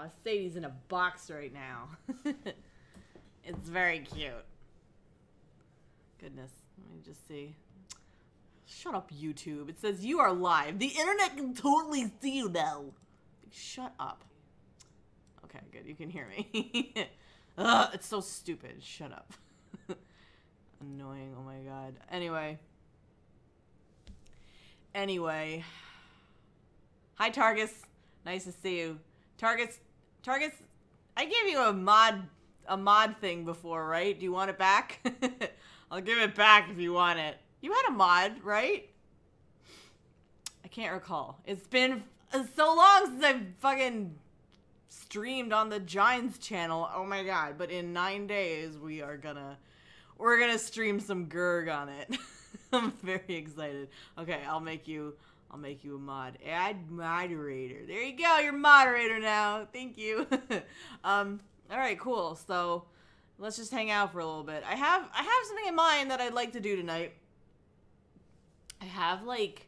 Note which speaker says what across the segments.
Speaker 1: Aw, Sadie's in a box right now. It's very cute. Goodness. Let me just see. Shut up, YouTube. It says you are live. The internet can totally see you now. Shut up. Okay, good. You can hear me. Ugh, it's so stupid. Shut up. Annoying. Oh my god. Anyway. Hi, Targus. Nice to see you. Targus, I gave you a mod thing before, right? Do you want it back? I'll give it back if you want it. You had a mod, right? I can't recall. It's been so long since I've fucking streamed on the Giants channel. Oh my god. But in 9 days, we're gonna stream some Gurg on it. I'm very excited. Okay, I'll make you a mod. Add moderator. There you go. You're moderator now. Thank you. Alright, cool. So let's just hang out for a little bit. I have something in mind that I'd like to do tonight. I have like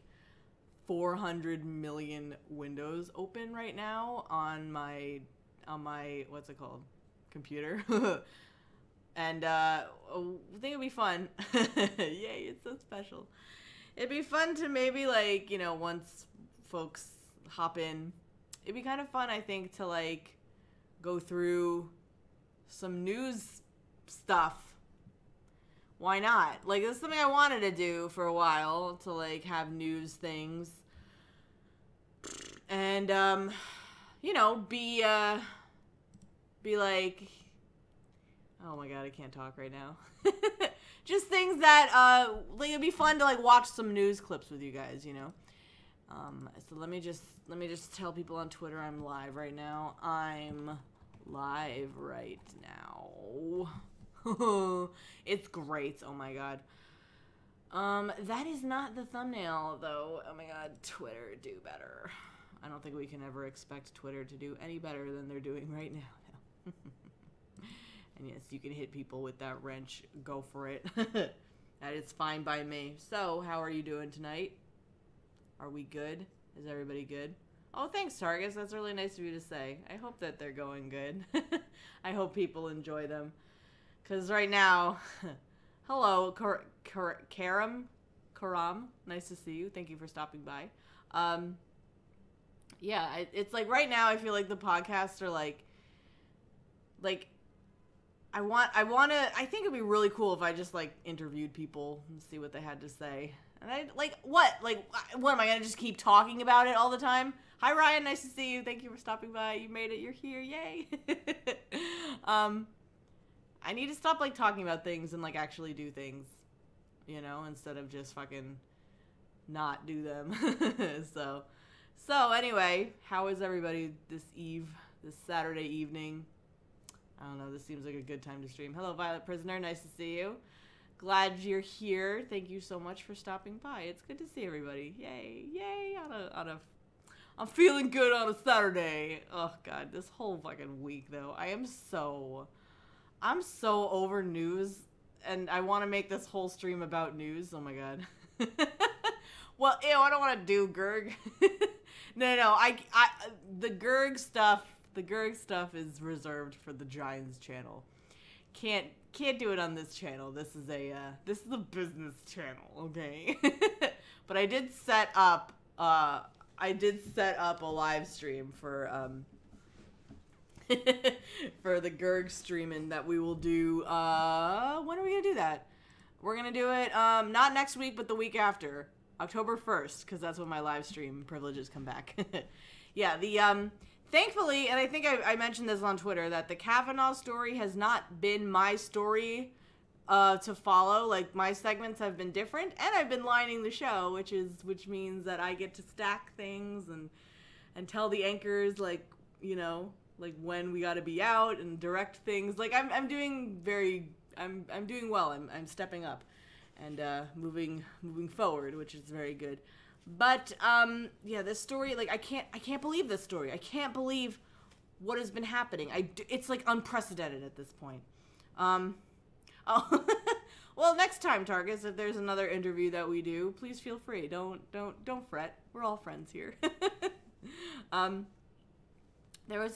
Speaker 1: 400 million windows open right now on my what's it called? Computer. And I think it'd be fun. Yay, it's so special. It'd be fun to maybe, like, you know, once folks hop in, it'd be kind of fun, I think, to, like, go through some news stuff. Why not? Like, this is something I wanted to do for a while, to, like, have news things. And, you know, be like... Oh my god, I can't talk right now. Just things that, like, it'd be fun to, like, watch some news clips with you guys, you know? So let me just tell people on Twitter I'm live right now. I'm live right now. It's great. Oh my god. That is not the thumbnail, though. Oh my god, Twitter, do better. I don't think we can ever expect Twitter to do any better than they're doing right now. And yes, you can hit people with that wrench. Go for it. That is fine by me. So, how are you doing tonight? Are we good? Is everybody good? Oh, thanks, Targus. That's really nice of you to say. I hope that they're going good. I hope people enjoy them. Because right now... Hello, Karam. Nice to see you. Thank you for stopping by. Yeah, it's like right now I feel like the podcasts are like... I think it'd be really cool if I just, like, interviewed people and see what they had to say. And what am I gonna just keep talking about it all the time? Hi, Ryan, nice to see you. Thank you for stopping by. You made it, you're here, yay. I need to stop, like, talking about things and, like, actually do things, you know, instead of just fucking not do them. So anyway, how is everybody this Saturday evening? I don't know, this seems like a good time to stream. Hello, Violet Prisoner, nice to see you. Glad you're here. Thank you so much for stopping by. It's good to see everybody. Yay, yay, I'm feeling good on a Saturday. Oh god, this whole fucking week though. I'm so over news, and I want to make this whole stream about news. Oh my god. Well, ew, I don't want to do Gurg. No, the Gurg stuff is reserved for the Giants channel. Can't do it on this channel. This is a business channel, okay? But I did set up a live stream for for the Gurg streaming that we will do. When are we gonna do that? We're gonna do it not next week, but the week after, October 1st, because that's when my live stream privileges come back. Yeah, thankfully, and I think I mentioned this on Twitter, that the Kavanaugh story has not been my story to follow. Like, my segments have been different, and I've been lining the show, which means that I get to stack things and tell the anchors, like, you know, like when we got to be out and direct things. Like, I'm doing well. I'm stepping up and moving forward, which is very good. But, yeah, this story, like, I can't believe this story. I can't believe what has been happening. It's, like, unprecedented at this point. Oh, well, next time, Targus, if there's another interview that we do, please feel free. Don't fret. We're all friends here. there's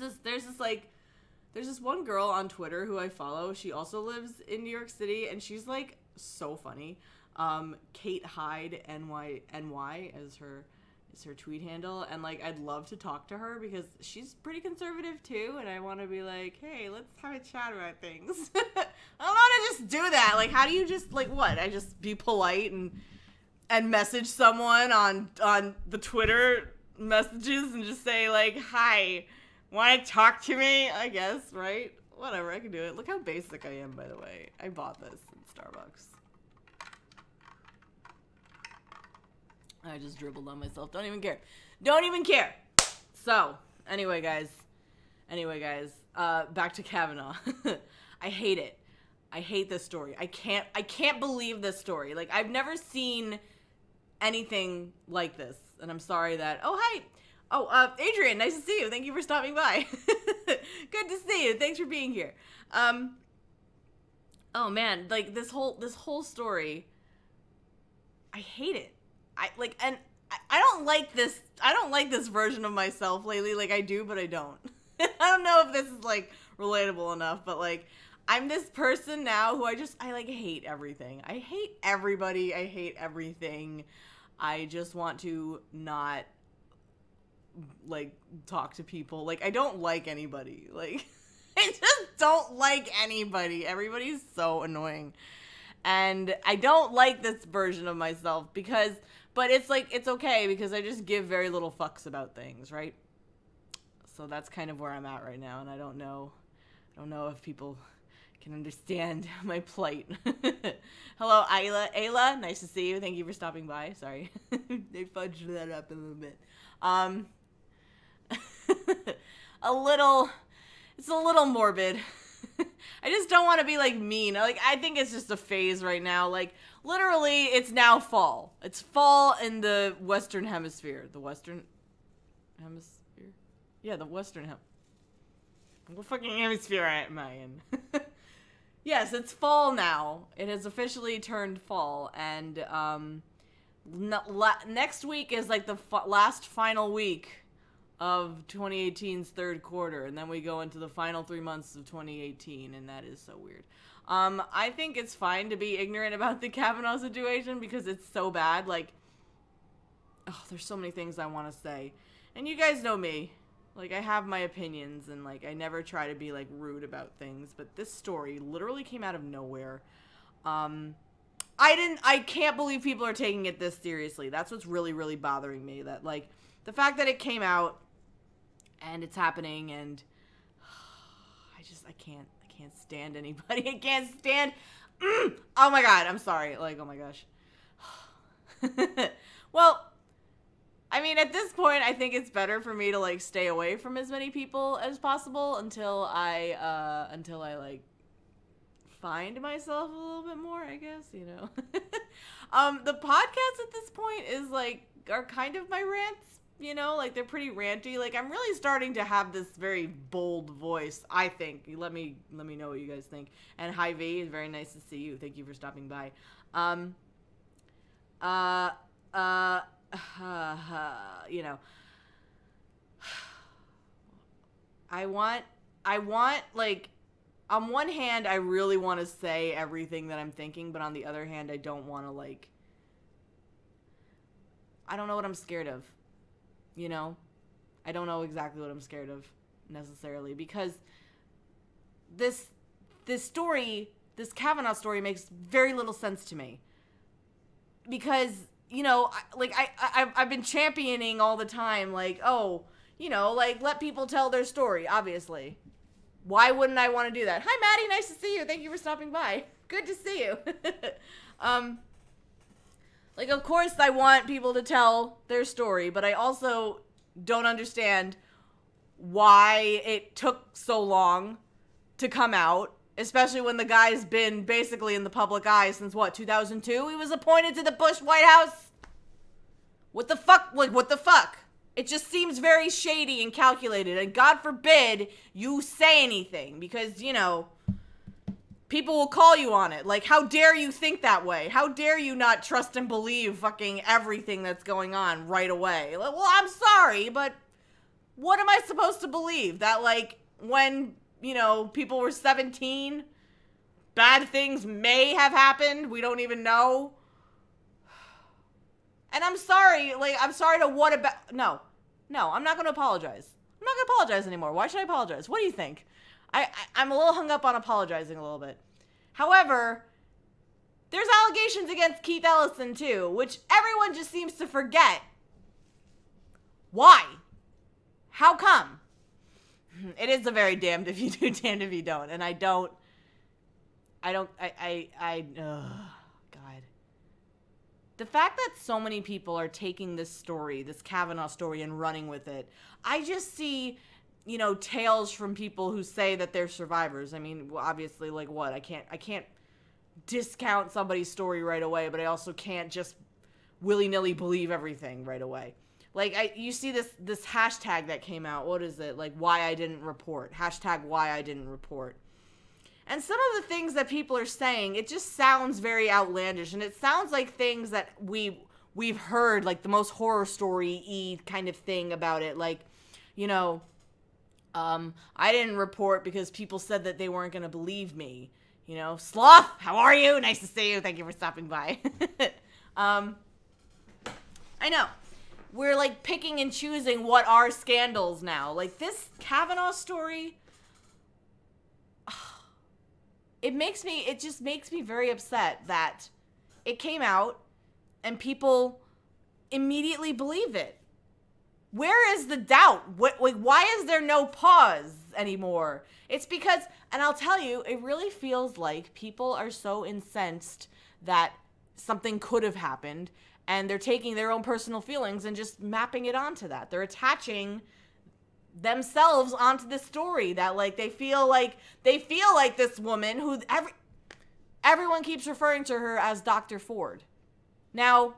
Speaker 1: this one girl on Twitter who I follow. She also lives in New York City, and she's like so funny. Kate Hyde NY is her tweet handle, and like I'd love to talk to her because she's pretty conservative too, and I want to be like, hey, let's have a chat about things. I don't want to just do that. Like, how do you just like what? I just be polite and message someone on the Twitter messages and just say like, hi, want to talk to me? I guess, right? Whatever, I can do it. Look how basic I am, by the way. I bought this at Starbucks. I just dribbled on myself. Don't even care. Don't even care. So, anyway, guys, back to Kavanaugh. I hate it. I hate this story. I can't believe this story. Like, I've never seen anything like this. And I'm sorry that, oh, hi. Oh, Adrian, nice to see you. Thank you for stopping by. Good to see you. Thanks for being here. Oh man, like this whole story, I hate it. I don't like this version of myself lately. Like I do, but I don't. I don't know if this is like relatable enough, but like I'm this person now who I like hate everything. I hate everybody. I hate everything. I just want to not like talk to people. Like I don't like anybody. Like I just don't like anybody. Everybody's so annoying. And I don't like this version of myself but it's like, it's okay because I just give very little fucks about things, right? So that's kind of where I'm at right now, and I don't know if people can understand my plight. Hello, Ayla, nice to see you. Thank you for stopping by. Sorry. They fudged that up a little bit. It's a little morbid. I just don't want to be like mean. Like I think it's just a phase right now. Like literally it's now fall. It's fall in the Western Hemisphere. The Western Hemisphere? Yeah, the Western What fucking hemisphere am I in? Yes, it's fall now. It has officially turned fall, and next week is like the last final week of 2018's third quarter, and then we go into the final 3 months of 2018, and that is so weird. I think it's fine to be ignorant about the Kavanaugh situation because it's so bad. Like, oh, there's so many things I want to say, and you guys know me. Like, I have my opinions, and like I never try to be like rude about things, but this story literally came out of nowhere. I can't believe people are taking it this seriously. That's what's really, really bothering me. That like the fact that it came out and it's happening, and I can't stand anybody. I can't stand. Oh my god, I'm sorry. Like, oh my gosh. Well, I mean, at this point, I think it's better for me to like stay away from as many people as possible until I like find myself a little bit more, I guess, you know. The podcast at this point is like are kind of my rants. You know, like they're pretty ranty. Like I'm really starting to have this very bold voice, I think. Let me know what you guys think. And hi V, it's very nice to see you. Thank you for stopping by. You know, I want like on one hand I really want to say everything that I'm thinking, but on the other hand I don't want to like I don't know what I'm scared of. You know, I don't know exactly what I'm scared of necessarily because this story, this Kavanaugh story makes very little sense to me because, you know, I've been championing all the time, like, oh, you know, like let people tell their story, obviously. Why wouldn't I want to do that? Hi, Maddie. Nice to see you. Thank you for stopping by. Good to see you. Like, of course I want people to tell their story, but I also don't understand why it took so long to come out, especially when the guy's been basically in the public eye since, what, 2002? He was appointed to the Bush White House? What the fuck? Like, what the fuck? It just seems very shady and calculated, and God forbid you say anything, because, you know, people will call you on it. Like, how dare you think that way? How dare you not trust and believe fucking everything that's going on right away? Like, well, I'm sorry, but what am I supposed to believe? That, like, when, you know, people were 17, bad things may have happened. We don't even know. And I'm sorry, like, I'm sorry to what about, no, I'm not going to apologize. I'm not going to apologize anymore. Why should I apologize? What do you think? I'm a little hung up on apologizing a little bit. However, there's allegations against Keith Ellison too, which everyone just seems to forget. Why? How come? It is a very damned if you do, damned if you don't. And God. The fact that so many people are taking this story, this Kavanaugh story, and running with it, I just see, you know, tales from people who say that they're survivors. I mean, obviously, like, what? I can't discount somebody's story right away, but I also can't just willy-nilly believe everything right away. Like, you see this hashtag that came out. What is it? Like, why I didn't report. Hashtag why I didn't report. And some of the things that people are saying, it just sounds very outlandish. And it sounds like things that we've heard, like the most horror story-y kind of thing about it. Like, you know, I didn't report because people said that they weren't going to believe me. You know, Sloth, how are you? Nice to see you. Thank you for stopping by. I know. We're, like, picking and choosing what are scandals now. Like, this Kavanaugh story, it just makes me very upset that it came out and people immediately believe it. Where is the doubt? Why is there no pause anymore? It's because, and I'll tell you, it really feels like people are so incensed that something could have happened, and they're taking their own personal feelings and just mapping it onto that. They're attaching themselves onto this story that, like, they feel like this woman who everyone keeps referring to her as Dr. Ford. Now,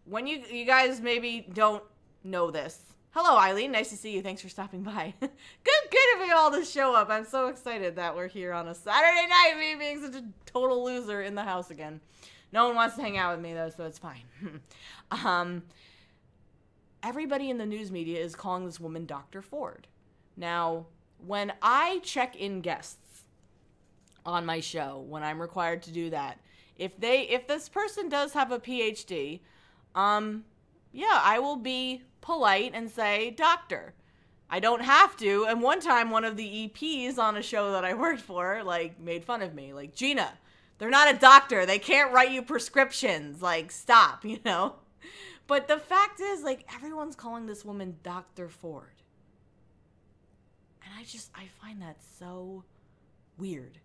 Speaker 1: when you guys maybe don't know this. Hello, Eileen. Nice to see you. Thanks for stopping by. Good of you all to show up. I'm so excited that we're here on a Saturday night, me being such a total loser in the house again. No one wants to hang out with me, though, so it's fine. Everybody in the news media is calling this woman Dr. Ford. Now, when I check in guests on my show, when I'm required to do that, if this person does have a PhD, yeah, I will be polite and say doctor. I don't have to. And one time, one of the EPs on a show that I worked for, like, made fun of me. Like, Gina, they're not a doctor. They can't write you prescriptions. Like, stop, you know? But the fact is, like, everyone's calling this woman Dr. Ford. And I find that so weird.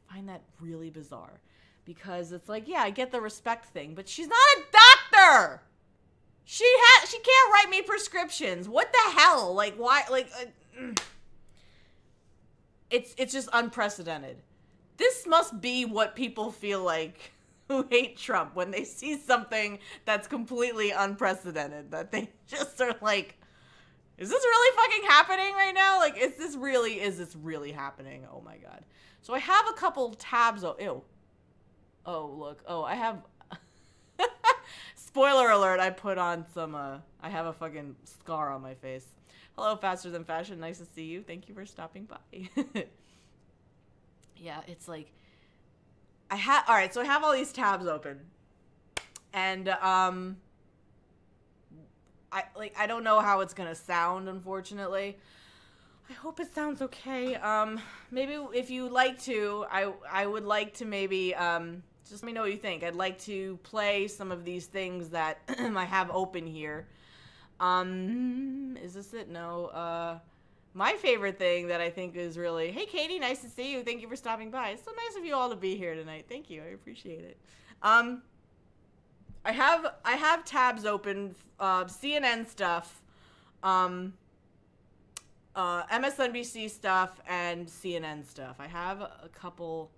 Speaker 1: I find that really bizarre. Because it's like, yeah, I get the respect thing, but she's not a doctor! She can't write me prescriptions. What the hell? Like, why? Like, it's just unprecedented. This must be what people feel like who hate Trump when they see something that's completely unprecedented. That they just are like, is this really fucking happening right now? Like, is this really happening? Oh my God. So I have a couple tabs. Ew. Oh, look. Oh, I have... Spoiler alert, I put on some, I have a fucking scar on my face. Hello, Faster Than Fashion. Nice to see you. Thank you for stopping by. Yeah, it's like, alright, so I have all these tabs open. And, I don't know how it's gonna sound, unfortunately. I hope it sounds okay. Maybe if you'd like to, I would like to maybe, just let me know what you think. I'd like to play some of these things that I have open here. Is this it? No. My favorite thing that I think is really... Hey, Katie, nice to see you. Thank you for stopping by. It's so nice of you all to be here tonight. Thank you. I appreciate it. I have tabs open. CNN stuff. MSNBC stuff and CNN stuff. I have a couple...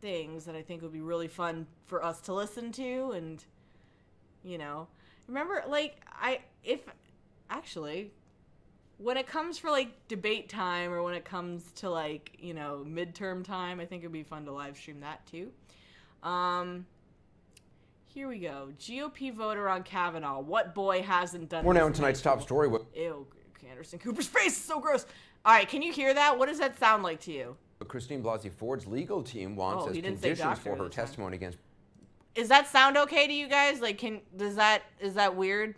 Speaker 1: things that I think would be really fun for us to listen to, and, you know, remember, like, actually, when it comes for, like, debate time, or when it comes to, like, you know, midterm time, I think it'd be fun to live stream that, too. Here we go. GOP voter on Kavanaugh. What boy hasn't done
Speaker 2: We're
Speaker 1: this
Speaker 2: now in tonight's top story.
Speaker 1: Ew, Anderson Cooper's face is so gross. All right, can you hear that? What does that sound like to you?
Speaker 2: Christine Blasey Ford's legal team wants as
Speaker 1: he didn't say
Speaker 2: conditions
Speaker 1: doctor
Speaker 2: for her
Speaker 1: this time.
Speaker 2: testimony against.
Speaker 1: Is that sound okay to you guys? Like, is that weird?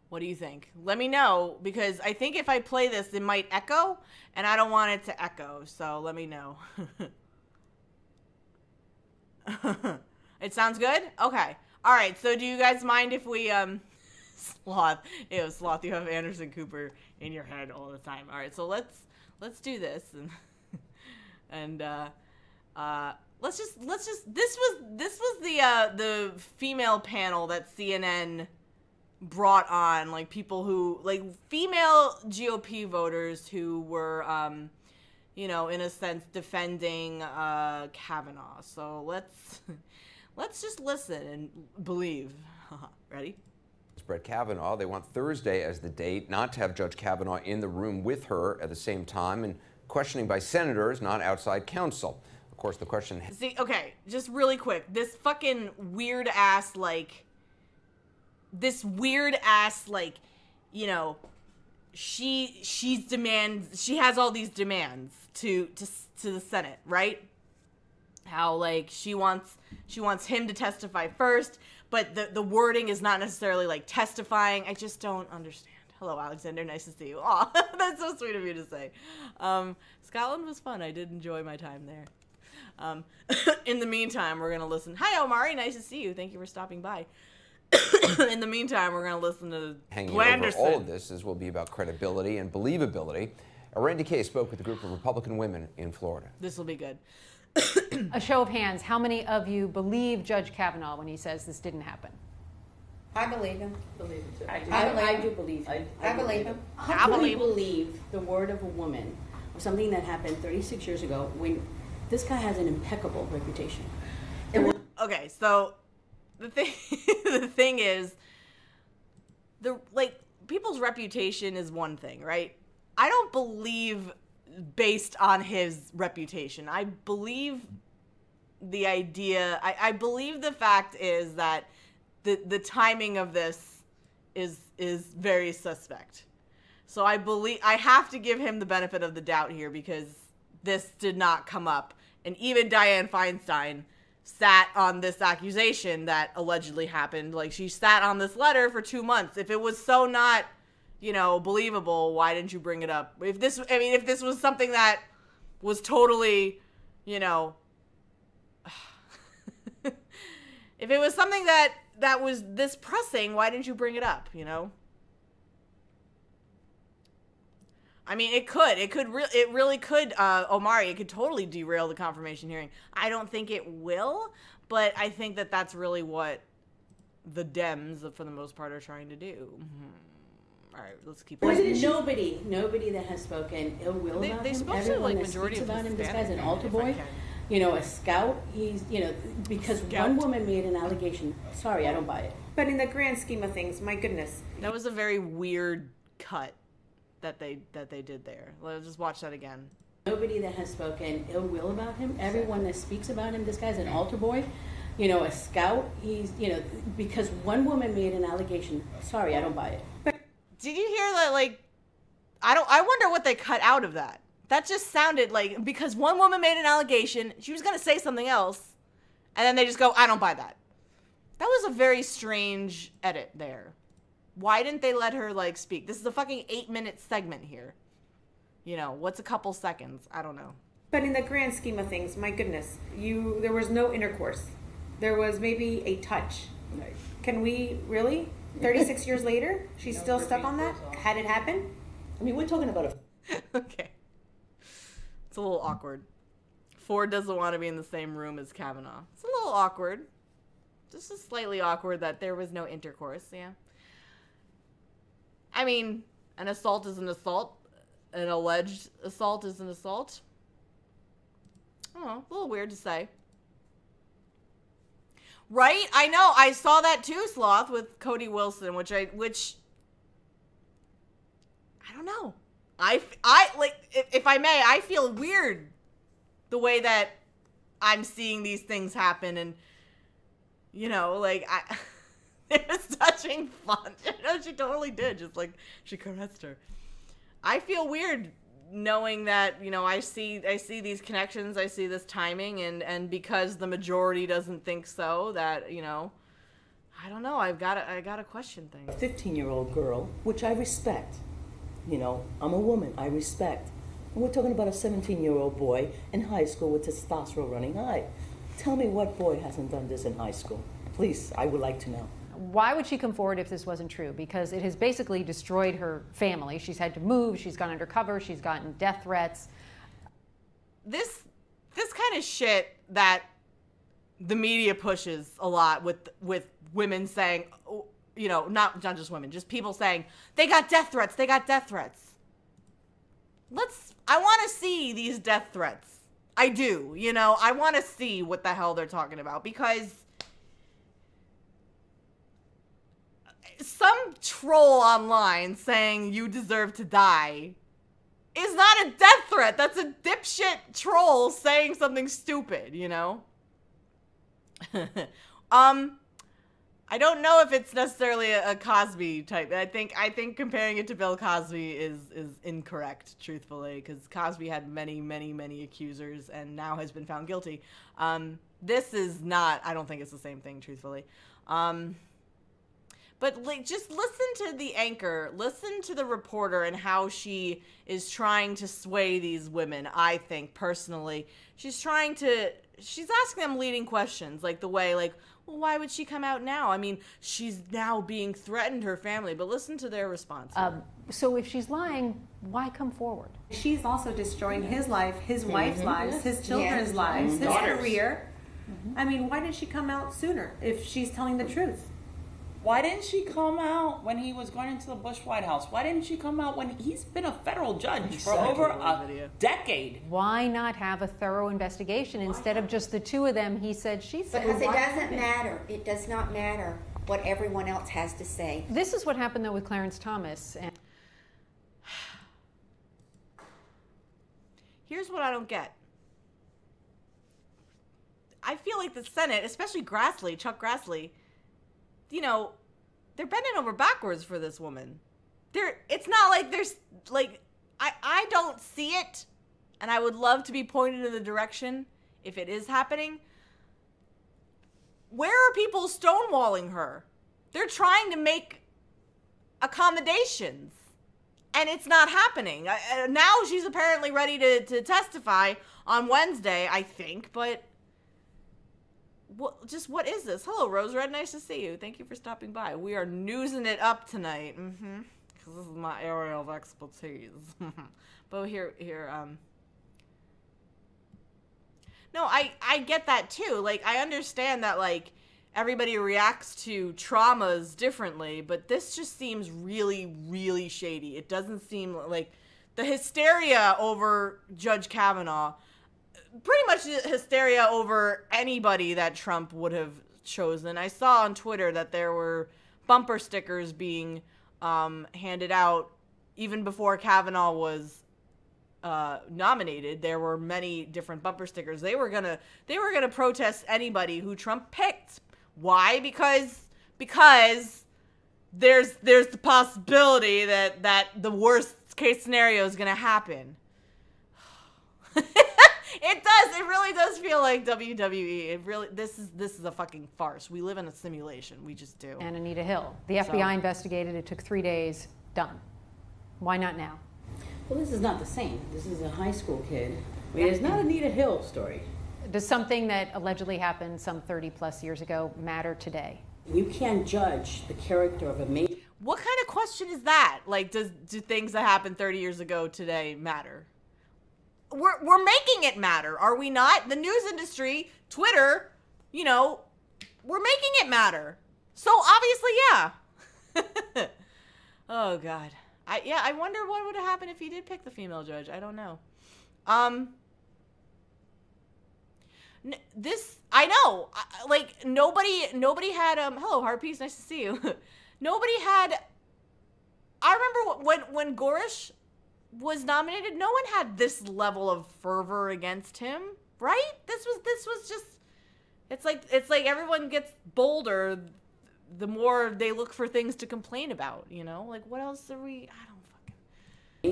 Speaker 1: What do you think? Let me know, because I think if I play this, it might echo, and I don't want it to echo. So let me know. It sounds good? Okay. All right. So do you guys mind if we Sloth? Ew, Sloth, you have Anderson Cooper in your head all the time. All right. So let's do this and let's just this was the female panel that CNN brought on, like people who, like female GOP voters who were you know, in a sense defending Kavanaugh. So let's just listen and believe. Ready?
Speaker 2: Brett Kavanaugh. They want Thursday as the date, not to have Judge Kavanaugh in the room with her at the same time, and questioning by senators, not outside counsel. Of course, the question.
Speaker 1: See, okay, just really quick. This fucking weird ass, like, you know, she has all these demands to the Senate, right? How, like, she wants him to testify first, but the wording is not necessarily like testifying. I just don't understand. Hello, Alexander. Nice to see you. Aw, that's so sweet of you to say. Scotland was fun. I did enjoy my time there. In the meantime, we're going to listen. Hi, Omari. Nice to see you. Thank you for stopping by. In the meantime, we're going to listen to
Speaker 2: hanging
Speaker 1: Glanderson.
Speaker 2: over all of this will be about credibility and believability. Randy Kay spoke with a group of Republican women in Florida.
Speaker 1: This will be good.
Speaker 3: A show of hands, how many of you believe Judge Kavanaugh when he says this didn't happen?
Speaker 4: I believe him.
Speaker 5: Believe it too.
Speaker 4: I do believe him. I believe him.
Speaker 5: How can we believe the word of a woman or something that happened 36 years ago when this guy has an impeccable reputation?
Speaker 1: Okay, so the thing is, people's reputation is one thing, right? I don't believe based on his reputation. I believe the idea, I believe the fact is that the timing of this is very suspect. So I have to give him the benefit of the doubt here, because this did not come up. And even Dianne Feinstein sat on this accusation that allegedly happened. Like, she sat on this letter for 2 months. If it was so not, you know, believable, why didn't you bring it up? If this was something that was totally, you know, if it was something that was this pressing, why didn't you bring it up, you know? I mean, it really could, Omari, it could totally derail the confirmation hearing. I don't think it will, but I think that that's really what the Dems, for the most part, are trying to do. All right, let's keep.
Speaker 5: There's nobody that has spoken ill will about him.
Speaker 1: Spoke to,
Speaker 5: Everyone
Speaker 1: like,
Speaker 5: that
Speaker 1: majority
Speaker 5: speaks
Speaker 1: of
Speaker 5: about him. This
Speaker 1: Hispanic
Speaker 5: guy's an
Speaker 1: men,
Speaker 5: altar
Speaker 1: if I
Speaker 5: boy.
Speaker 1: can.
Speaker 5: You know, a scout. He's, you know, because one woman made an allegation. Sorry, I don't buy it.
Speaker 4: But in the grand scheme of things, my goodness.
Speaker 1: That was a very weird cut that they did there. Let's just watch that again.
Speaker 5: Nobody that has spoken ill will about him. Everyone that speaks about him. This guy's an altar boy. You know, a scout. He's, you know, because one woman made an allegation. Sorry, I don't buy it.
Speaker 1: Did you hear that? Like, I wonder what they cut out of that. That just sounded like, because one woman made an allegation, she was going to say something else, and then they just go, I don't buy that. That was a very strange edit there. Why didn't they let her, like, speak? This is a fucking 8-minute segment here. You know, what's a couple seconds? I don't know.
Speaker 4: But in the grand scheme of things, my goodness, there was no intercourse. There was maybe a touch.
Speaker 5: Right.
Speaker 4: Can we really? 36 years later, she's still stuck on that? Had it happened?
Speaker 5: I mean, we're talking about a...
Speaker 1: Okay. It's a little awkward. Ford doesn't want to be in the same room as Kavanaugh. It's a little awkward. Just slightly awkward that there was no intercourse, yeah. I mean, an assault is an assault. An alleged assault is an assault. Oh, a little weird to say. Right? I know. I saw that too, Sloth, with Cody Wilson, which I don't know. I like, if I may, I feel weird the way that I'm seeing these things happen. And You know, like, it was touching fun. You know, she totally did. Just like, she caressed her. I feel weird knowing that, you know, I see these connections, I see this timing, and because the majority doesn't think so, that, you know, I don't know, I gotta question things.
Speaker 6: A 15-year-old girl, which I respect. You know, I'm a woman, I respect. And we're talking about a 17-year-old boy in high school with testosterone running high. Tell me what boy hasn't done this in high school. Please, I would like to know.
Speaker 3: Why would she come forward if this wasn't true? Because it has basically destroyed her family. She's had to move, she's gone undercover, she's gotten death threats.
Speaker 1: This kind of shit that the media pushes a lot with women saying, you know, not just women, just people saying, they got death threats, they got death threats. I want to see these death threats. I do, you know, I want to see what the hell they're talking about, because some troll online saying you deserve to die is not a death threat. That's a dipshit troll saying something stupid, you know? I don't know if it's necessarily a Cosby type. I think comparing it to Bill Cosby is incorrect, truthfully, because Cosby had many accusers and now has been found guilty. This is not. I don't think it's the same thing, truthfully. But like, just listen to the anchor, listen to the reporter and how she is trying to sway these women. I think personally, she's asking them leading questions, like the way, like, well, why would she come out now? I mean, she's now being threatened, her family, but listen to their response.
Speaker 3: So if she's lying, why come forward?
Speaker 7: She's also destroying his life, his wife's lives, his children's lives, his career. I mean, why didn't she come out sooner if she's telling the truth?
Speaker 8: Why didn't she come out when he was going into the Bush White House? Why didn't she come out when he's been a federal judge for over a decade?
Speaker 3: Why not have a thorough investigation instead of just the two of them, he said, she said?
Speaker 9: Because it doesn't matter. It does not matter what everyone else has to say.
Speaker 3: This is what happened, though, with Clarence Thomas. And
Speaker 1: here's what I don't get. I feel like the Senate, especially Chuck Grassley, you know, they're bending over backwards for this woman. It's not like there's, like, I don't see it, and I would love to be pointed in the direction if it is happening. Where are people stonewalling her? They're trying to make accommodations, and it's not happening. Now she's apparently ready to testify on Wednesday, I think, but what is this? Hello, Rose Red. Nice to see you. Thank you for stopping by. We are newsing it up tonight. Because this is my area of expertise. But here, no, I get that too. Like, I understand that, like, everybody reacts to traumas differently, but this just seems really shady. It doesn't seem like the hysteria over Judge Kavanaugh, pretty much hysteria over anybody that Trump would have chosen. I saw on Twitter that there were bumper stickers being handed out even before Kavanaugh was nominated. There were many different bumper stickers. They were gonna protest anybody who Trump picked. Why? Because there's the possibility that the worst case scenario is gonna happen. It does. It really does feel like WWE. It really. This is a fucking farce. We live in a simulation. We just do.
Speaker 3: And Anita Hill. The FBI investigated. It took 3 days. Done. Why not now?
Speaker 5: Well, this is not the same. This is a high school kid. I mean, it's not Anita Hill story.
Speaker 3: Does something that allegedly happened some 30 plus years ago matter today?
Speaker 5: You can't judge the character of a major.
Speaker 1: What kind of question is that? Like, do things that happened 30 years ago today matter? We're making it matter, are we not? The news industry, Twitter, you know, we're making it matter. So obviously, yeah. Oh God, I wonder what would have happened if he did pick the female judge. I don't know. I know, like nobody had hello Harpies, nice to see you. Nobody had. I remember when Gorish was nominated, no one had this level of fervor against him, right? This was just, It's like everyone gets bolder the more they look for things to complain about, you know? Like, what else are we... I don't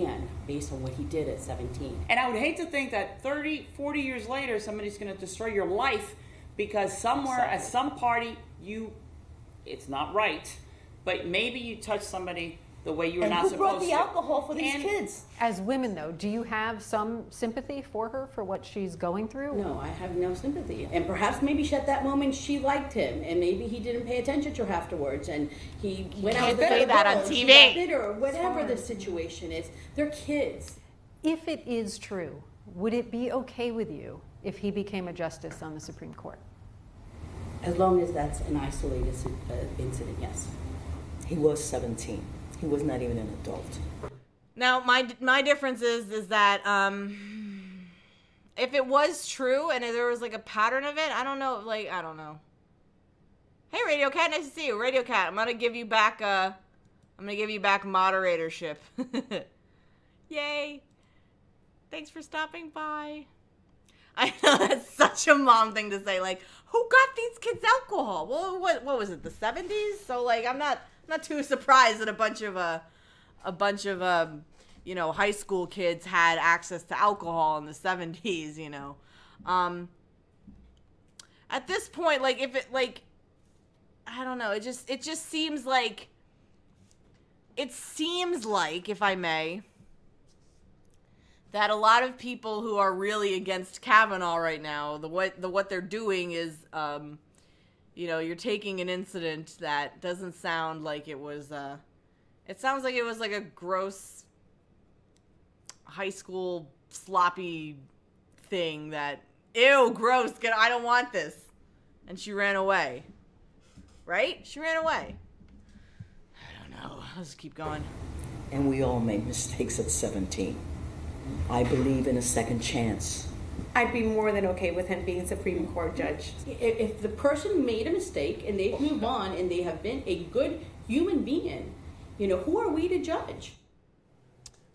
Speaker 1: fucking...
Speaker 5: And based on what he did at 17.
Speaker 8: And I would hate to think that 30, 40 years later, somebody's going to destroy your life because somewhere at some party, it's not right, but maybe you touch somebody the way you were not supposed to.
Speaker 6: And who brought the alcohol for these kids?
Speaker 3: As women, though, do you have some sympathy for her, for what she's going through?
Speaker 5: No, I have no sympathy. And perhaps maybe at that moment she liked him, and maybe he didn't pay attention to her afterwards, and he went out with
Speaker 1: say that on
Speaker 5: she
Speaker 1: TV.
Speaker 5: got bitter, or whatever the situation is. They're kids.
Speaker 3: If it is true, would it be okay with you if he became a justice on the Supreme Court?
Speaker 5: As long as that's an isolated incident, yes.
Speaker 6: He was 17. He was not even an adult.
Speaker 1: Now, my difference is that if it was true and there was like a pattern of it, I don't know. Hey, Radio Cat, nice to see you, Radio Cat. I'm gonna give you back moderatorship. Yay! Thanks for stopping by. I know that's such a mom thing to say. Like, who got these kids alcohol? Well, what was it? The 70s? So like, I'm not too surprised that a bunch of high school kids had access to alcohol in the 70s, you know. At this point, like, if it, like, I don't know, it just seems like, if I may, that a lot of people who are really against Kavanaugh right now, what they're doing is, you're taking an incident that doesn't sound like it was, it sounds like it was like a gross high school sloppy thing that, ew, gross, I don't want this. And she ran away. Right? She ran away. I don't know. Let's keep going.
Speaker 6: And we all make mistakes at 17. I believe in a second chance.
Speaker 7: I'd be more than okay with him being Supreme Court judge.
Speaker 5: If the person made a mistake and they've moved on and they have been a good human being, who are we to judge?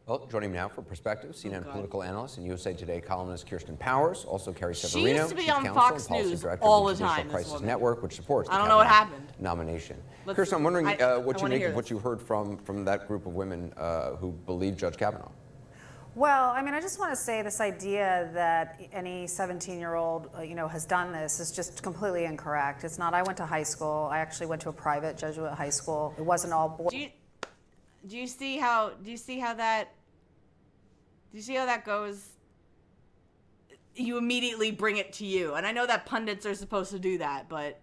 Speaker 2: Well, joining me now for perspective, CNN political analyst and USA Today columnist Kirsten Powers, also Carrie Severino,
Speaker 1: she used to be
Speaker 2: Chief
Speaker 1: on
Speaker 2: Counsel
Speaker 1: Fox
Speaker 2: and Policy
Speaker 1: News
Speaker 2: Director
Speaker 1: all
Speaker 2: of
Speaker 1: the
Speaker 2: the
Speaker 1: time.
Speaker 2: Judicial Crisis Network, which supports the
Speaker 1: I don't know what
Speaker 2: Kavanaugh
Speaker 1: happened.
Speaker 2: nomination. Kirsten, I'm wondering what you make of what
Speaker 1: this.
Speaker 2: you heard from that group of women who believe Judge Kavanaugh.
Speaker 10: Well, I mean, I just want to say this idea that any 17-year-old, has done this is just completely incorrect. It's not. I went to high school. I actually went to a private Jesuit high school. It wasn't all boys.
Speaker 1: Do you see how that goes? You immediately bring it to you. And I know that pundits are supposed to do that, but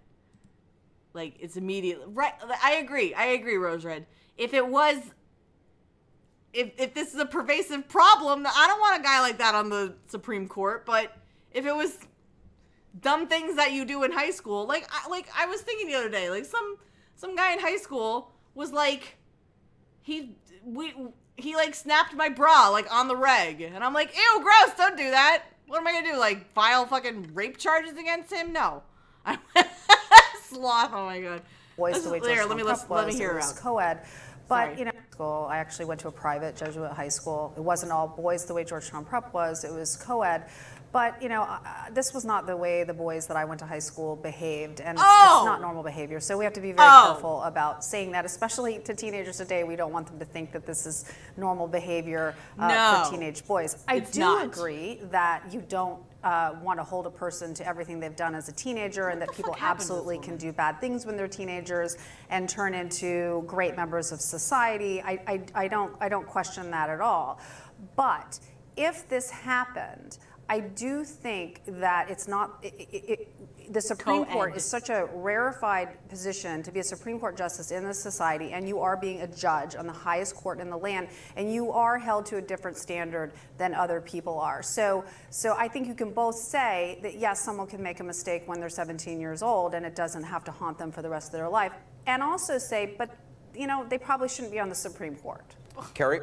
Speaker 1: like it's immediately right. I agree, Rose Red. If this is a pervasive problem, I don't want a guy like that on the Supreme Court, but if it was dumb things that you do in high school, like I was thinking the other day, like some guy in high school was like, he like snapped my bra like on the reg, and I'm like, ew, gross, don't do that. What am I gonna do? Like file fucking rape charges against him? No. Sloth. Oh my god.
Speaker 10: Boys the way
Speaker 1: let me hear
Speaker 10: it
Speaker 1: out.
Speaker 10: was co-ed. But,
Speaker 1: Sorry.
Speaker 10: School, I actually went to a private Jesuit high school. It wasn't all boys the way Georgetown Prep was. It was co-ed. But, this was not the way the boys that I went to high school behaved. And it's not normal behavior. So we have to be very careful about saying that, especially to teenagers today. We don't want them to think that this is normal behavior for teenage boys. I do agree that you don't want to hold a person to everything they've done as a teenager, and that people absolutely can do bad things when they're teenagers and turn into great members of society. I don't question that at all. But if this happened, I do think that it's not, the Supreme Court is such a rarefied position to be a Supreme Court justice in this society, and you are being a judge on the highest court in the land, and you are held to a different standard than other people are. So I think you can both say that, yes, someone can make a mistake when they're 17 years old, and it doesn't have to haunt them for the rest of their life, and also say, but, they probably shouldn't be on the Supreme Court.
Speaker 2: Carrie?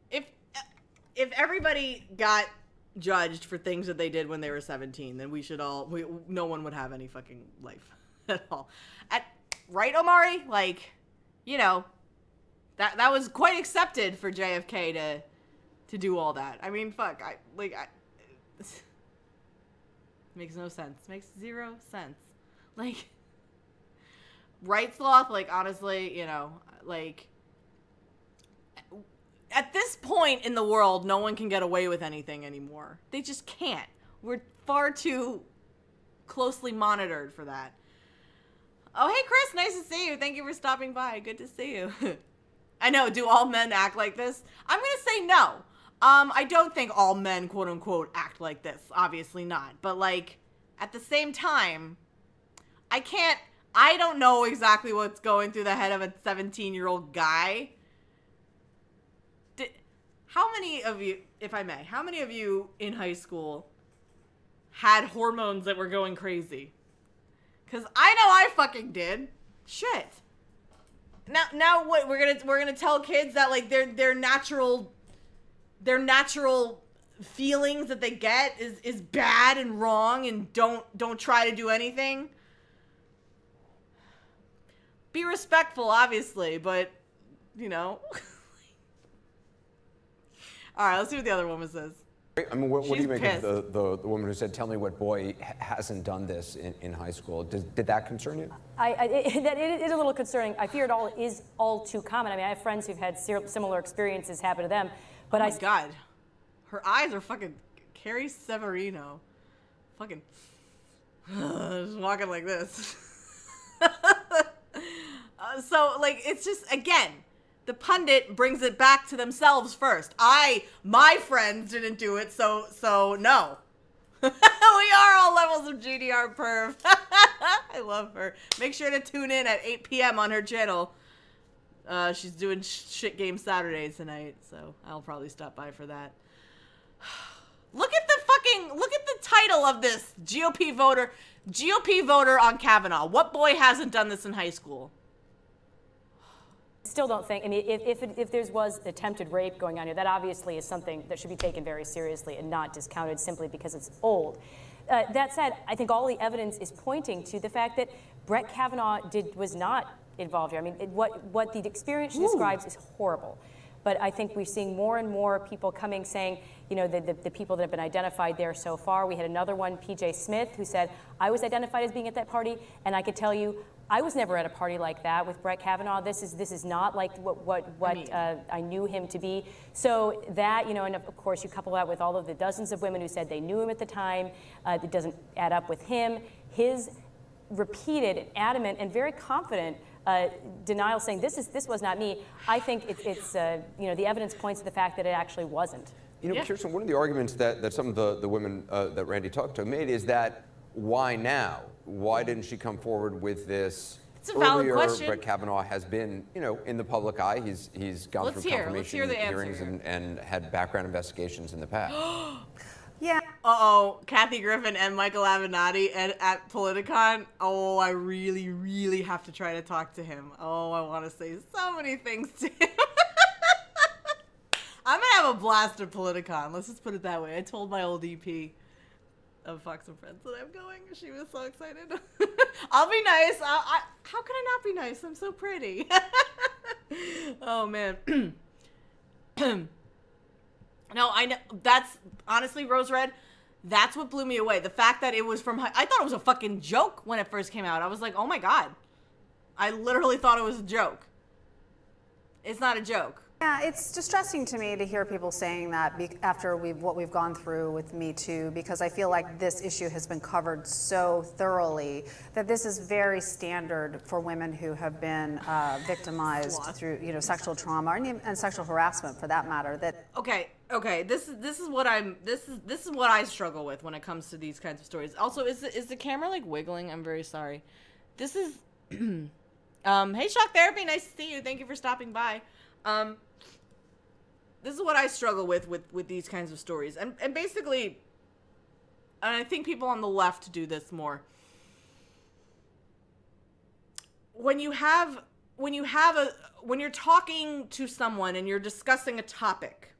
Speaker 1: If everybody got judged for things that they did when they were 17, then no one would have any fucking life at all. Right, Omari? Like, that was quite accepted for JFK to do all that. I mean, fuck, Makes no sense. Makes zero sense. Like, right, Sloth? Like, honestly, you know, like, at this point in the world, no one can get away with anything anymore. They just can't. We're far too closely monitored for that. Oh, hey, Chris, nice to see you. Thank you for stopping by. Good to see you. I know, do all men act like this? I'm going to say no. I don't think all men, quote unquote, act like this. Obviously not. But, like, at the same time, I don't know exactly what's going through the head of a 17-year-old guy. How many of you, if I may, how many of you in high school had hormones that were going crazy? Because I know I fucking did. Shit. Now what, we're gonna tell kids that, like, their natural feelings that they get is bad and wrong, and don't try to do anything? Be respectful, obviously, but, you know. All right, let's see what the other woman says.
Speaker 2: I mean, what do you make
Speaker 1: pissed.
Speaker 2: of the woman who said, "Tell me what boy hasn't done this in high school"? Did that concern you?
Speaker 11: It is a little concerning. I fear it is all too common. I mean, I have friends who've had similar experiences happen to them. But
Speaker 1: oh my God, her eyes are fucking Carrie Severino, fucking just walking like this. So, like, it's just, again, the pundit brings it back to themselves first. My friends didn't do it, so no. We are all levels of GDR perv. I love her. Make sure to tune in at 8 p.m. on her channel. She's doing Shit Game Saturday tonight, so I'll probably stop by for that. Look at the title of this GOP voter on Kavanaugh. What boy hasn't done this in high school?
Speaker 11: Still don't think, I mean, if there was attempted rape going on here, that obviously is something that should be taken very seriously and not discounted simply because it's old. That said, I think all the evidence is pointing to the fact that Brett Kavanaugh was not involved here. I mean, what the experience she describes is horrible. But I think we're seeing more and more people coming saying, you know, the people that have been identified there so far. We had another one, PJ Smith, who said, I was identified as being at that party, and I could tell you, I was never at a party like that with Brett Kavanaugh. This is not like what I knew him to be. So that, you know, and of course you couple that with all of the dozens of women who said they knew him at the time. It doesn't add up with him. His repeated, adamant, and very confident denial, saying this was not me. I think it's you know, the evidence points to the fact that it actually wasn't.
Speaker 2: You know, Kirsten, one of the arguments that some of the women that Randy talked to made is that why now? Why didn't she come forward with this?
Speaker 1: It's a valid
Speaker 2: earlier?
Speaker 1: question.
Speaker 2: Brett Kavanaugh has been, you know, in the public eye. He's gone through confirmation hearings and had background investigations in the past.
Speaker 10: Yeah.
Speaker 1: Uh-oh, Kathy Griffin and Michael Avenatti at Politicon. Oh, I really, really have to try to talk to him. Oh, I want to say so many things to him. I'm going to have a blast at Politicon. Let's just put it that way. I told my old EP of Fox and Friends that I'm going. She was so excited. I'll be nice. How can I not be nice? I'm so pretty. Oh, man. No, I know. That's honestly, Rose Red, that's what blew me away. The fact that it was from, I thought it was a fucking joke when it first came out. I was like, oh my God. I literally thought it was a joke. It's not a joke.
Speaker 10: Yeah, it's distressing to me to hear people saying that after what we've gone through with Me Too, because I feel like this issue has been covered so thoroughly that this is very standard for women who have been victimized through, you know, sexual trauma and sexual harassment, for that matter. That
Speaker 1: okay. This is what I struggle with when it comes to these kinds of stories. Also, is the camera like wiggling? I'm very sorry. This is hey, Shock Therapy, nice to see you. Thank you for stopping by. This is what I struggle with these kinds of stories. And basically, and I think people on the left do this more. When you're talking to someone and you're discussing a topic,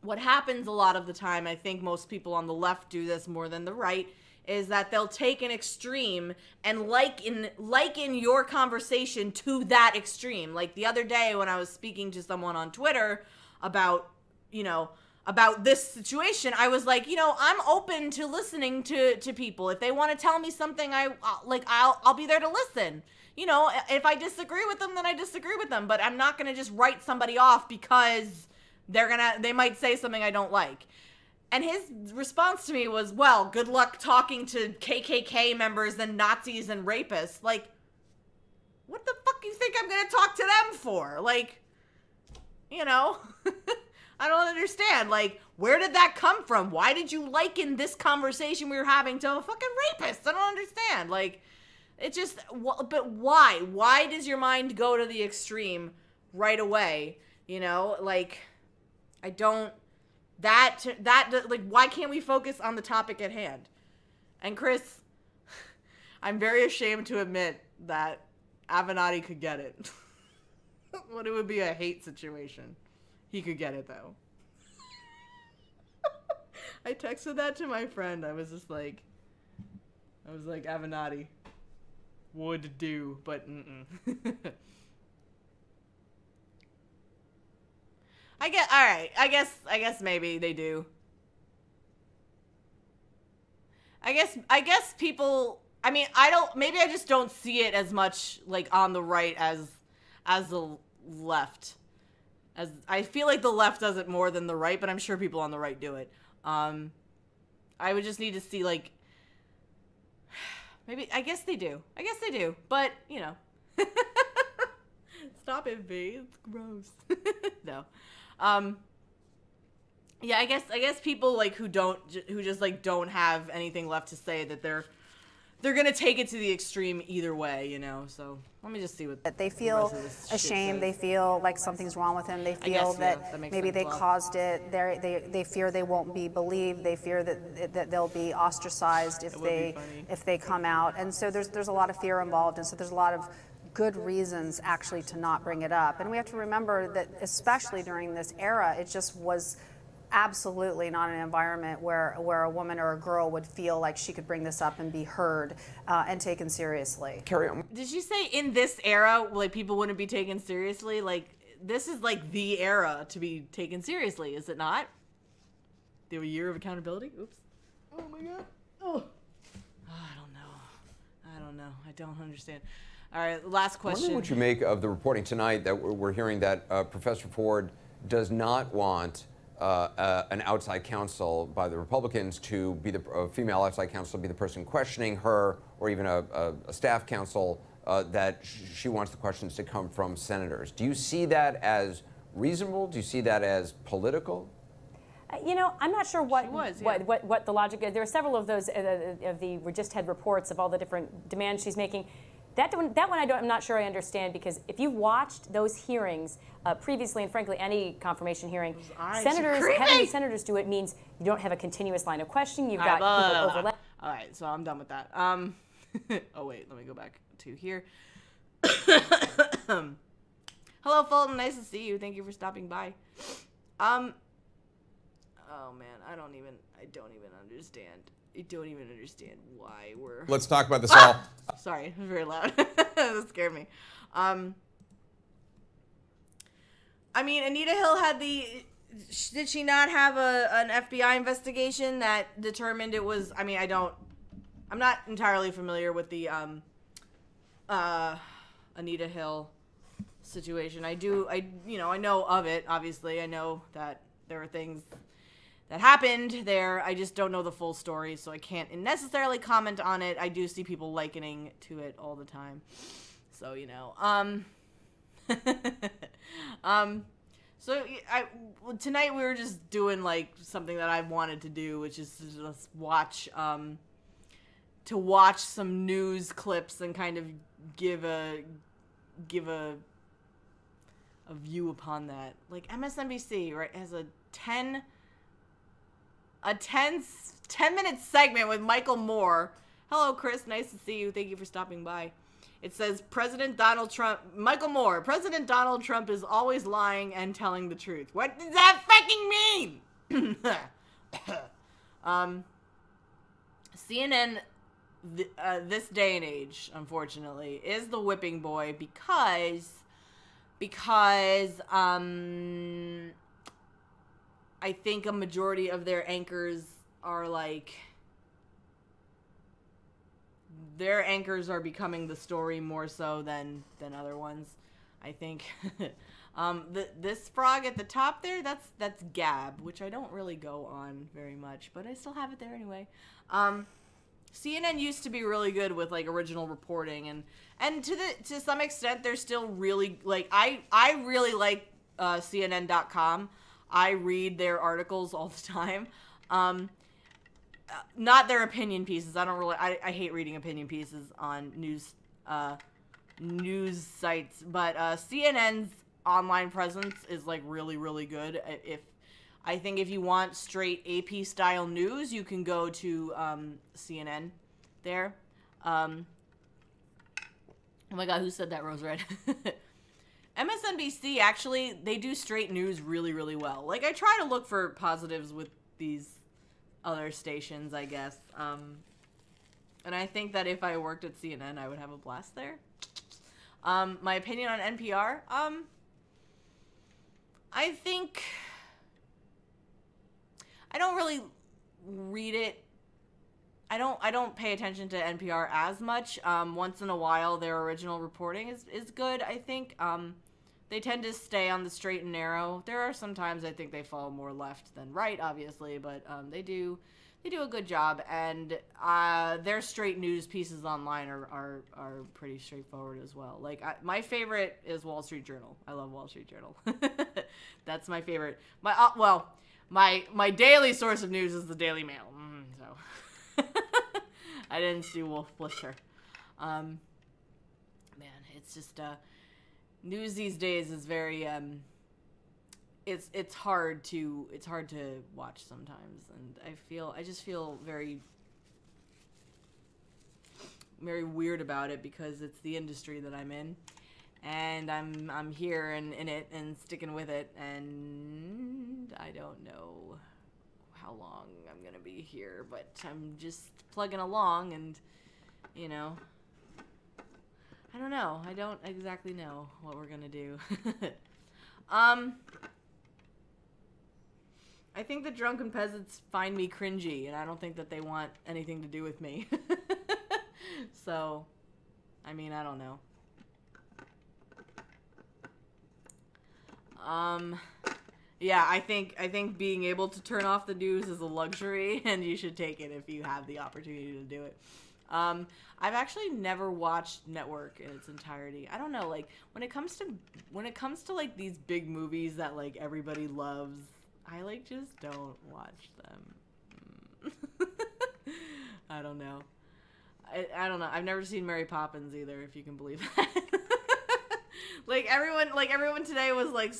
Speaker 1: what happens a lot of the time, I think most people on the left do this more than the right, is that they'll take an extreme and liken your conversation to that extreme. Like the other day when I was speaking to someone on Twitter about, you know, about this situation, I was like, you know, I'm open to listening to people. If they want to tell me something, I'll be there to listen. You know, if I disagree with them, then I disagree with them. But I'm not going to just write somebody off because they might say something I don't like. And his response to me was, well, good luck talking to KKK members and Nazis and rapists. Like, what the fuck do you think I'm going to talk to them for? Like, you know, I don't understand. Like, where did that come from? Why did you liken this conversation we were having to a fucking rapist? I don't understand. Like, it just, but why? Why does your mind go to the extreme right away? You know, like, I don't, like, why can't we focus on the topic at hand? And Chris, I'm very ashamed to admit that Avenatti could get it. But it would be a hate situation. He could get it, though. I texted that to my friend. I was like, Avenatti would do, but I guess maybe they do. I guess people, I mean, maybe I just don't see it as much, like, on the right as the left. As I feel like the left does it more than the right, but I'm sure people on the right do it. I would just need to see, like, maybe, I guess they do, but, you know. Stop it, V, it's gross. No. Yeah, I guess people, like, who just, like, don't have anything left to say, that they're gonna take it to the extreme either way, you know. So let me just see what
Speaker 10: they feel ashamed. They feel like something's wrong with him. They feel that maybe they caused it. They fear they won't be believed. They fear that they'll be ostracized if they come out. And so there's a lot of fear involved. And so there's a lot of good reasons actually to not bring it up. And we have to remember that especially during this era, it just was absolutely not an environment where a woman or a girl would feel like she could bring this up and be heard and taken seriously.
Speaker 2: Carry on.
Speaker 1: Did you say in this era, like, people wouldn't be taken seriously? Like, this is like the era to be taken seriously, is it not? The year of accountability? Oops. Oh my God. Oh. I don't know. I don't understand. All right, last question.
Speaker 2: I wonder what you make of the reporting tonight that we're hearing that Professor Ford does not want an outside counsel by the Republicans to be the female outside counsel, be the person questioning her, or even a staff counsel, that she wants the questions to come from senators. Do you see that as reasonable? Do you see that as political?
Speaker 11: You know, I'm not sure what the logic is. There are several of those we just had reports of all the different demands she's making. That one I'm not sure I understand, because if you've watched those hearings previously, and frankly any confrowation hearing, having senators do it means you don't have a continuous line of questioning. You've got people overlap.
Speaker 1: All right, so I'm done with that. Oh wait, let me go back to here. Hello, Fulton. Nice to see you. Thank you for stopping by. Oh man, I don't even understand. I don't even understand why we're...
Speaker 12: Let's talk about this all.
Speaker 1: Sorry, very loud. That scared me. I mean, Anita Hill had did she not have an FBI investigation that determined it was, I mean, I'm not entirely familiar with the Anita Hill situation. I know of it, obviously. I know that there are things that happened there. I just don't know the full story, so I can't necessarily comment on it. I do see people likening to it all the time. So, you know. So tonight we were just doing, like, something that I wanted to do, which is to just watch some news clips and kind of give a view upon that. Like, MSNBC, right, has a 10-minute segment with Michael Moore. Hello, Chris. Nice to see you. Thank you for stopping by. It says, Michael Moore, President Donald Trump is always lying and telling the truth. What does that fucking mean? CNN, this day and age, unfortunately, is the whipping boy because I think a majority of their anchors are like, their anchors are becoming the story more so than other ones, I think. This frog at the top there, that's Gab, which I don't really go on very much, but I still have it there anyway. CNN used to be really good with like original reporting, and to some extent they're still really, like, I really like CNN.com. I read their articles all the time. Not their opinion pieces. I hate reading opinion pieces on news sites, but CNN's online presence is like really, really good. I think if you want straight AP style news, you can go to CNN there. Oh my god, who said that, Rose Red? MSNBC, actually, they do straight news really, really well. Like, I try to look for positives with these other stations, I guess. And I think that if I worked at CNN, I would have a blast there. My opinion on NPR, I think I don't really read it. I don't pay attention to NPR as much. Once in a while, their original reporting is good, I think. They tend to stay on the straight and narrow. There are some times I think they fall more left than right, obviously, but they do a good job, and their straight news pieces online are pretty straightforward as well. Like, my favorite is Wall Street Journal. I love Wall Street Journal. That's my favorite. My daily source of news is the Daily Mail. So I didn't see Wolf Blitzer. Man, it's just news these days is very it's hard to watch sometimes, and I just feel very, very weird about it because it's the industry that I'm in, and I'm here and in it and sticking with it, and I don't know how long I'm gonna be here, but I'm just plugging along, and you know, I don't know. I don't exactly know what we're gonna do. I think the drunken peasants find me cringy, and I don't think that they want anything to do with me. So, I mean, I don't know. Yeah, I think being able to turn off the news is a luxury, and you should take it if you have the opportunity to do it. I've actually never watched Network in its entirety. I don't know, like, when it comes to like these big movies that like everybody loves, I like just don't watch them. I don't know. I don't know. I've never seen Mary Poppins either, if you can believe that. Everyone today was like,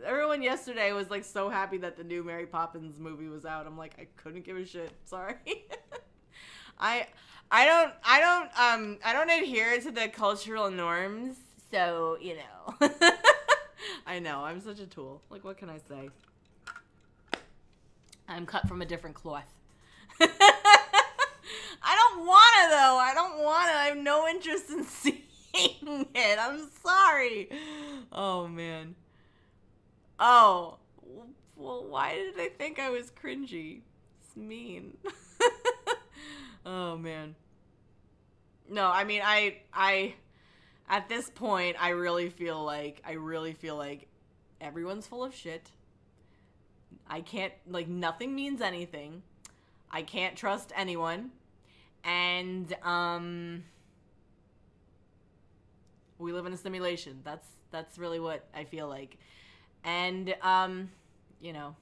Speaker 1: everyone yesterday was like so happy that the new Mary Poppins movie was out. I'm like, I couldn't give a shit. Sorry. I don't adhere to the cultural norms, so, you know. I know, I'm such a tool. Like, what can I say? I'm cut from a different cloth. I don't wanna, though. I have no interest in seeing it. I'm sorry. Oh, man. Oh. Well, why did they think I was cringy? It's mean. Oh, man. No, I mean, I at this point, I really feel like everyone's full of shit. I can't, like, nothing means anything. I can't trust anyone. And, we live in a simulation. That's really what I feel like. And, you know,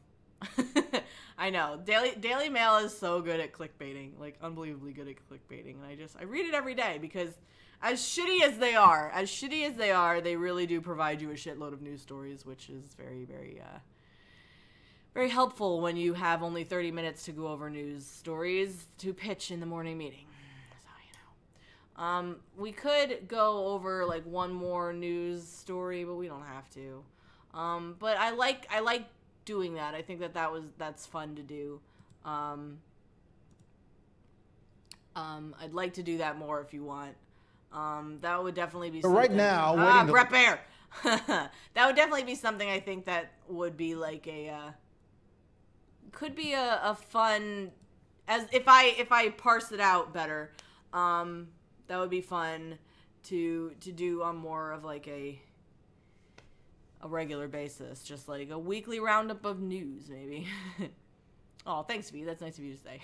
Speaker 1: I know. Daily Mail is so good at clickbaiting, like unbelievably good at clickbaiting. And I read it every day because as shitty as they are, they really do provide you a shitload of news stories, which is very, very, very helpful when you have only 30 minutes to go over news stories to pitch in the morning meeting. So, you know. We could go over like one more news story, but we don't have to. But I like doing that. I think that's fun to do. I'd like to do that more if you want. That would definitely be something.
Speaker 12: Right now,
Speaker 1: Brett Bear. That would definitely be something I think that would be like a a fun, as if I parse it out better, that would be fun to do on more of like a regular basis, just like a weekly roundup of news, maybe. Oh, thanks, V. That's nice of you to say.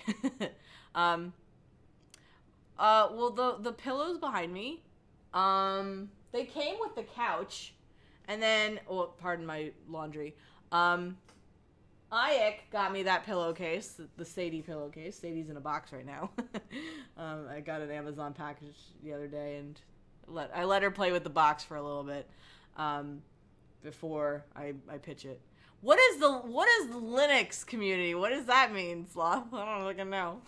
Speaker 1: Well, the pillows behind me, they came with the couch, and then, pardon my laundry. Ayek got me that pillowcase, the Sadie pillowcase. Sadie's in a box right now. I got an Amazon package the other day, and I let her play with the box for a little bit before I pitch it. What is the Linux community? What does that mean, Sloth? I don't fucking know.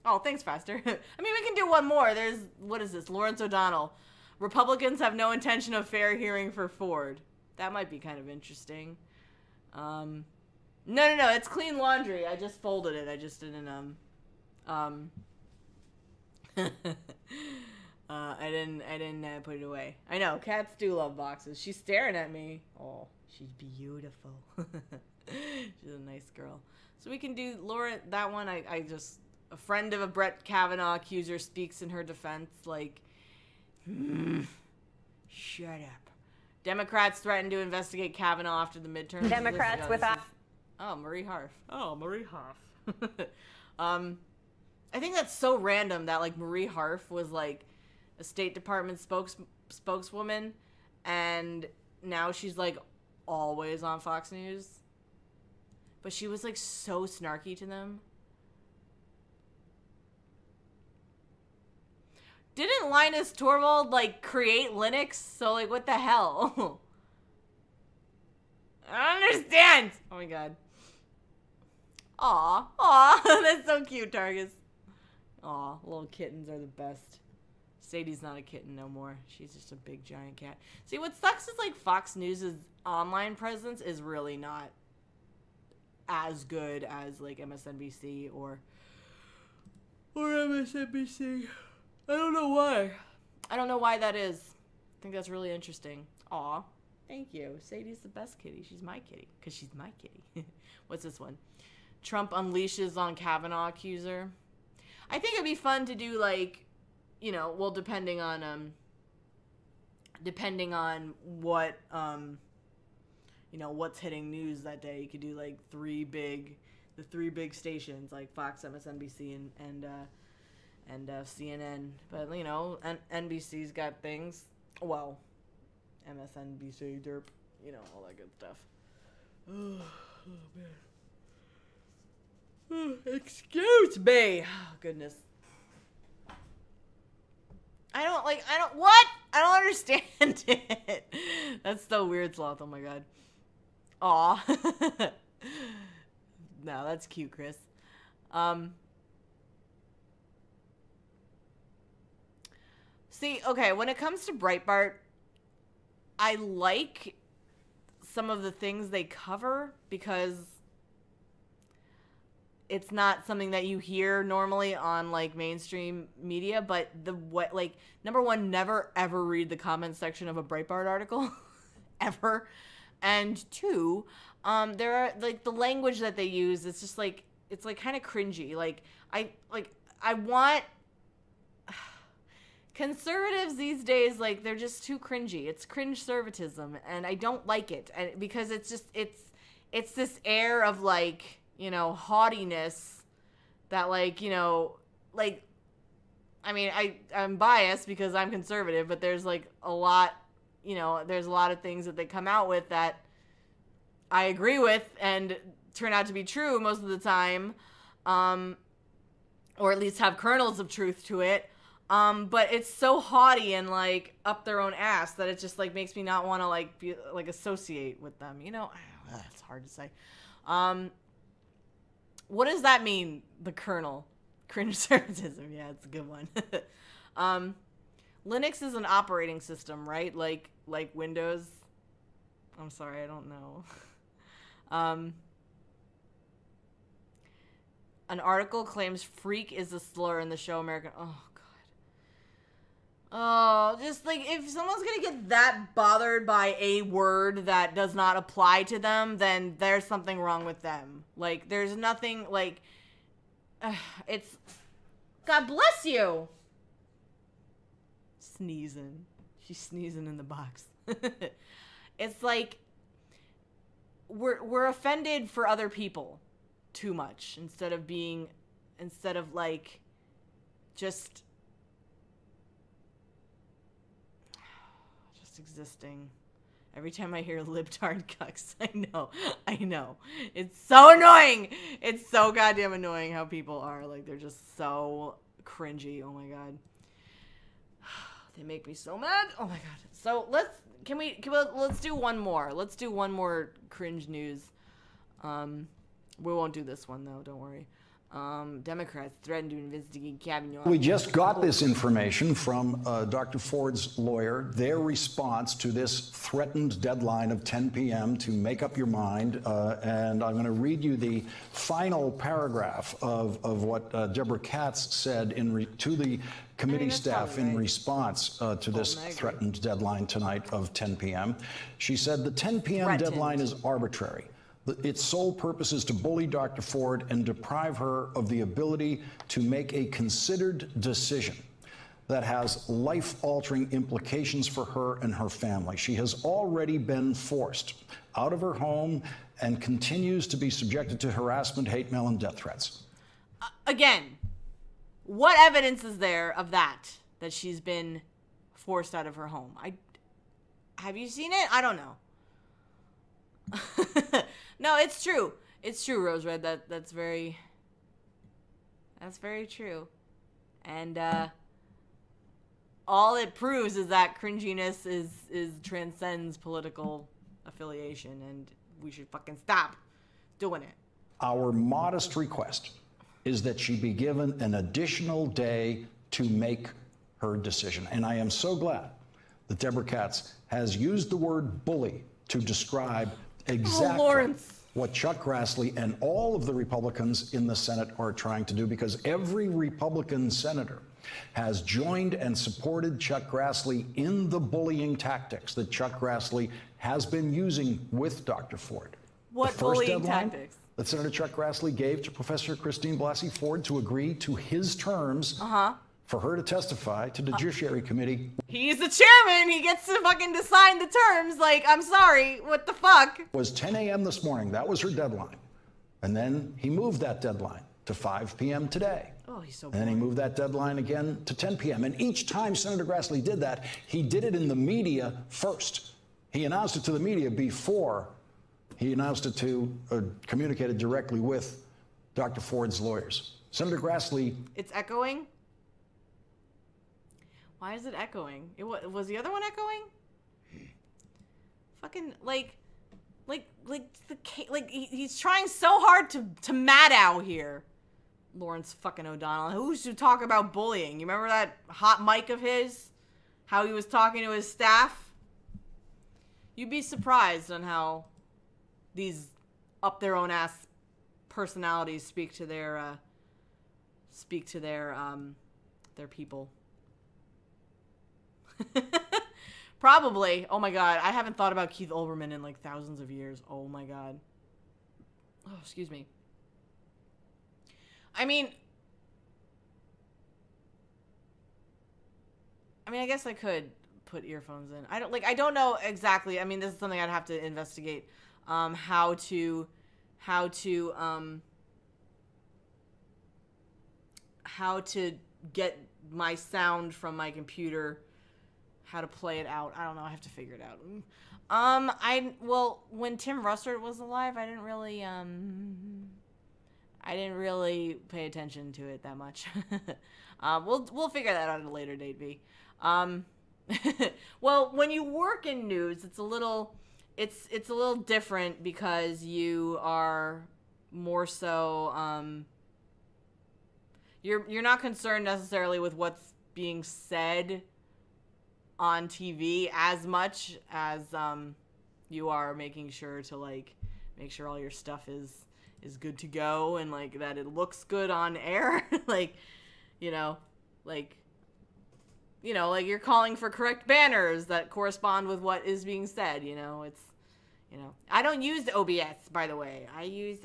Speaker 1: Oh, thanks, Faster. I mean, we can do one more. There's, what is this? Lawrence O'Donnell. Republicans have no intention of fair hearing for Ford. That might be kind of interesting. No, it's clean laundry. I just folded it. I just didn't, I didn't put it away. I know, cats do love boxes. She's staring at me. Oh, she's beautiful. She's a nice girl. So we can do, Laura, that one, I just, a friend of a Brett Kavanaugh accuser speaks in her defense, like, shut up. Democrats threaten to investigate Kavanaugh after the midterms.
Speaker 12: Democrats
Speaker 1: Marie Harf. Oh, Marie Harf. I think that's so random that, like, Marie Harf was, like, a State Department spokeswoman, and now she's, like, always on Fox News. But she was, like, so snarky to them. Didn't Linus Torvald, like, create Linux? So, like, what the hell? I don't understand. Oh, my God. Aw, that's so cute, Targus. Aw, little kittens are the best. Sadie's not a kitten no more. She's just a big giant cat. See, what sucks is like Fox News' online presence is really not as good as like MSNBC or MSNBC. I don't know why. I don't know why that is. I think that's really interesting. Aw, thank you. Sadie's the best kitty. She's my kitty because she's my kitty. What's this one? Trump unleashes on Kavanaugh accuser. I think it'd be fun to do like, you know, well, depending on what, you know, what's hitting news that day. You could do like the three big stations like Fox, MSNBC, and CNN. But you know, NBC's got things. Well, MSNBC, derp, you know, all that good stuff. Oh man. Excuse me. Oh, goodness. I don't understand it. That's so weird, Sloth. Oh my God. Aw. No, that's cute, Chris. See, okay, when it comes to Breitbart, I like some of the things they cover because it's not something that you hear normally on like mainstream media, but number one, never ever read the comment section of a Breitbart article ever. And two, there are like the language that they use, it's just like, it's like kind of cringy. I want conservatives these days, like they're just too cringy. It's cringe-servatism and I don't like it. And because it's just, it's this air of like, you know, haughtiness that like, you know, like, I mean, I'm biased because I'm conservative, but there's like a lot, you know, there's a lot of things that they come out with that I agree with and turn out to be true most of the time, or at least have kernels of truth to it. But it's so haughty and like up their own ass that it just like makes me not want to like be like associate with them, you know. It's hard to say. What does that mean, the kernel? Cringe-servatism, yeah, it's a good one. Linux is an operating system, right? Like Windows? I'm sorry, I don't know. An article claims freak is a slur in the show American... Oh, God. Oh, just like if someone's gonna get that bothered by a word that does not apply to them, then there's something wrong with them. Like, there's nothing, like, it's, God bless you. Sneezing. She's sneezing in the box. It's like, we're offended for other people too much instead of like, just existing. Every time I hear libtard cucks, I know. It's so annoying. It's so goddamn annoying how people are. Like, they're just so cringy. Oh my God. They make me so mad. Oh my God. So let's do one more. Let's do one more cringe news. We won't do this one though, don't worry. Democrats threaten to investigate Kavanaugh.
Speaker 12: We just got this information from Dr. Ford's lawyer, their response to this threatened deadline of 10 p.m. to make up your mind. And I'm going to read you the final paragraph of what Deborah Katz said to the committee staff in response to this threatened deadline tonight of 10 p.m. She said the 10 p.m. deadline is arbitrary. Its sole purpose is to bully Dr. Ford and deprive her of the ability to make a considered decision that has life-altering implications for her and her family. She has already been forced out of her home and continues to be subjected to harassment, hate mail, and death threats.
Speaker 1: Again, what evidence is there of that she's been forced out of her home? Have you seen it? I don't know. No, it's true. It's true, Rose Red. That's very true. And all it proves is that cringiness is transcends political affiliation, and we should fucking stop doing it.
Speaker 12: Our modest request is that she be given an additional day to make her decision. And I am so glad that Deborah Katz has used the word bully to describe exactly what Chuck Grassley and all of the Republicans in the Senate are trying to do, because every Republican senator has joined and supported Chuck Grassley in the bullying tactics that Chuck Grassley has been using with Dr. Ford.
Speaker 1: What bullying tactics?
Speaker 12: That Senator Chuck Grassley gave to Professor Christine Blasey Ford to agree to his terms for her to testify to the Judiciary Committee.
Speaker 1: He's the chairman. He gets to fucking decide the terms. Like, I'm sorry. What the fuck?
Speaker 12: It was 10 a.m. this morning. That was her deadline. And then he moved that deadline to 5 p.m. today.
Speaker 1: Oh, he's so
Speaker 12: And then he moved that deadline again to 10 p.m. And each time Senator Grassley did that, he did it in the media first. He announced it to the media before he announced it to, communicated directly with Dr. Ford's lawyers. Senator Grassley.
Speaker 1: It's echoing? Why is it echoing? Was the other one echoing? Fucking he's trying so hard to mad-ow here. Lawrence fucking O'Donnell. Who should talk about bullying? You remember that hot mic of his? How he was talking to his staff? You'd be surprised on how these up their own ass personalities speak to their people. Probably. Oh my God. I haven't thought about Keith Olbermann in like thousands of years. Oh my God. Oh, excuse me. I mean, I guess I could put earphones in. I don't know exactly. I mean, this is something I'd have to investigate. How to get my sound from my computer, how to play it out. I don't know. I have to figure it out. When Tim Russert was alive, I didn't really pay attention to it that much. We'll figure that out at a later date, V. Well, when you work in news, it's a little different because you are more so you're not concerned necessarily with what's being said on TV as much as you are making sure to make sure all your stuff is good to go and that it looks good on air. you know, like you're calling for correct banners that correspond with what is being said, you know. It's, you know, I don't use OBS, by the way. I use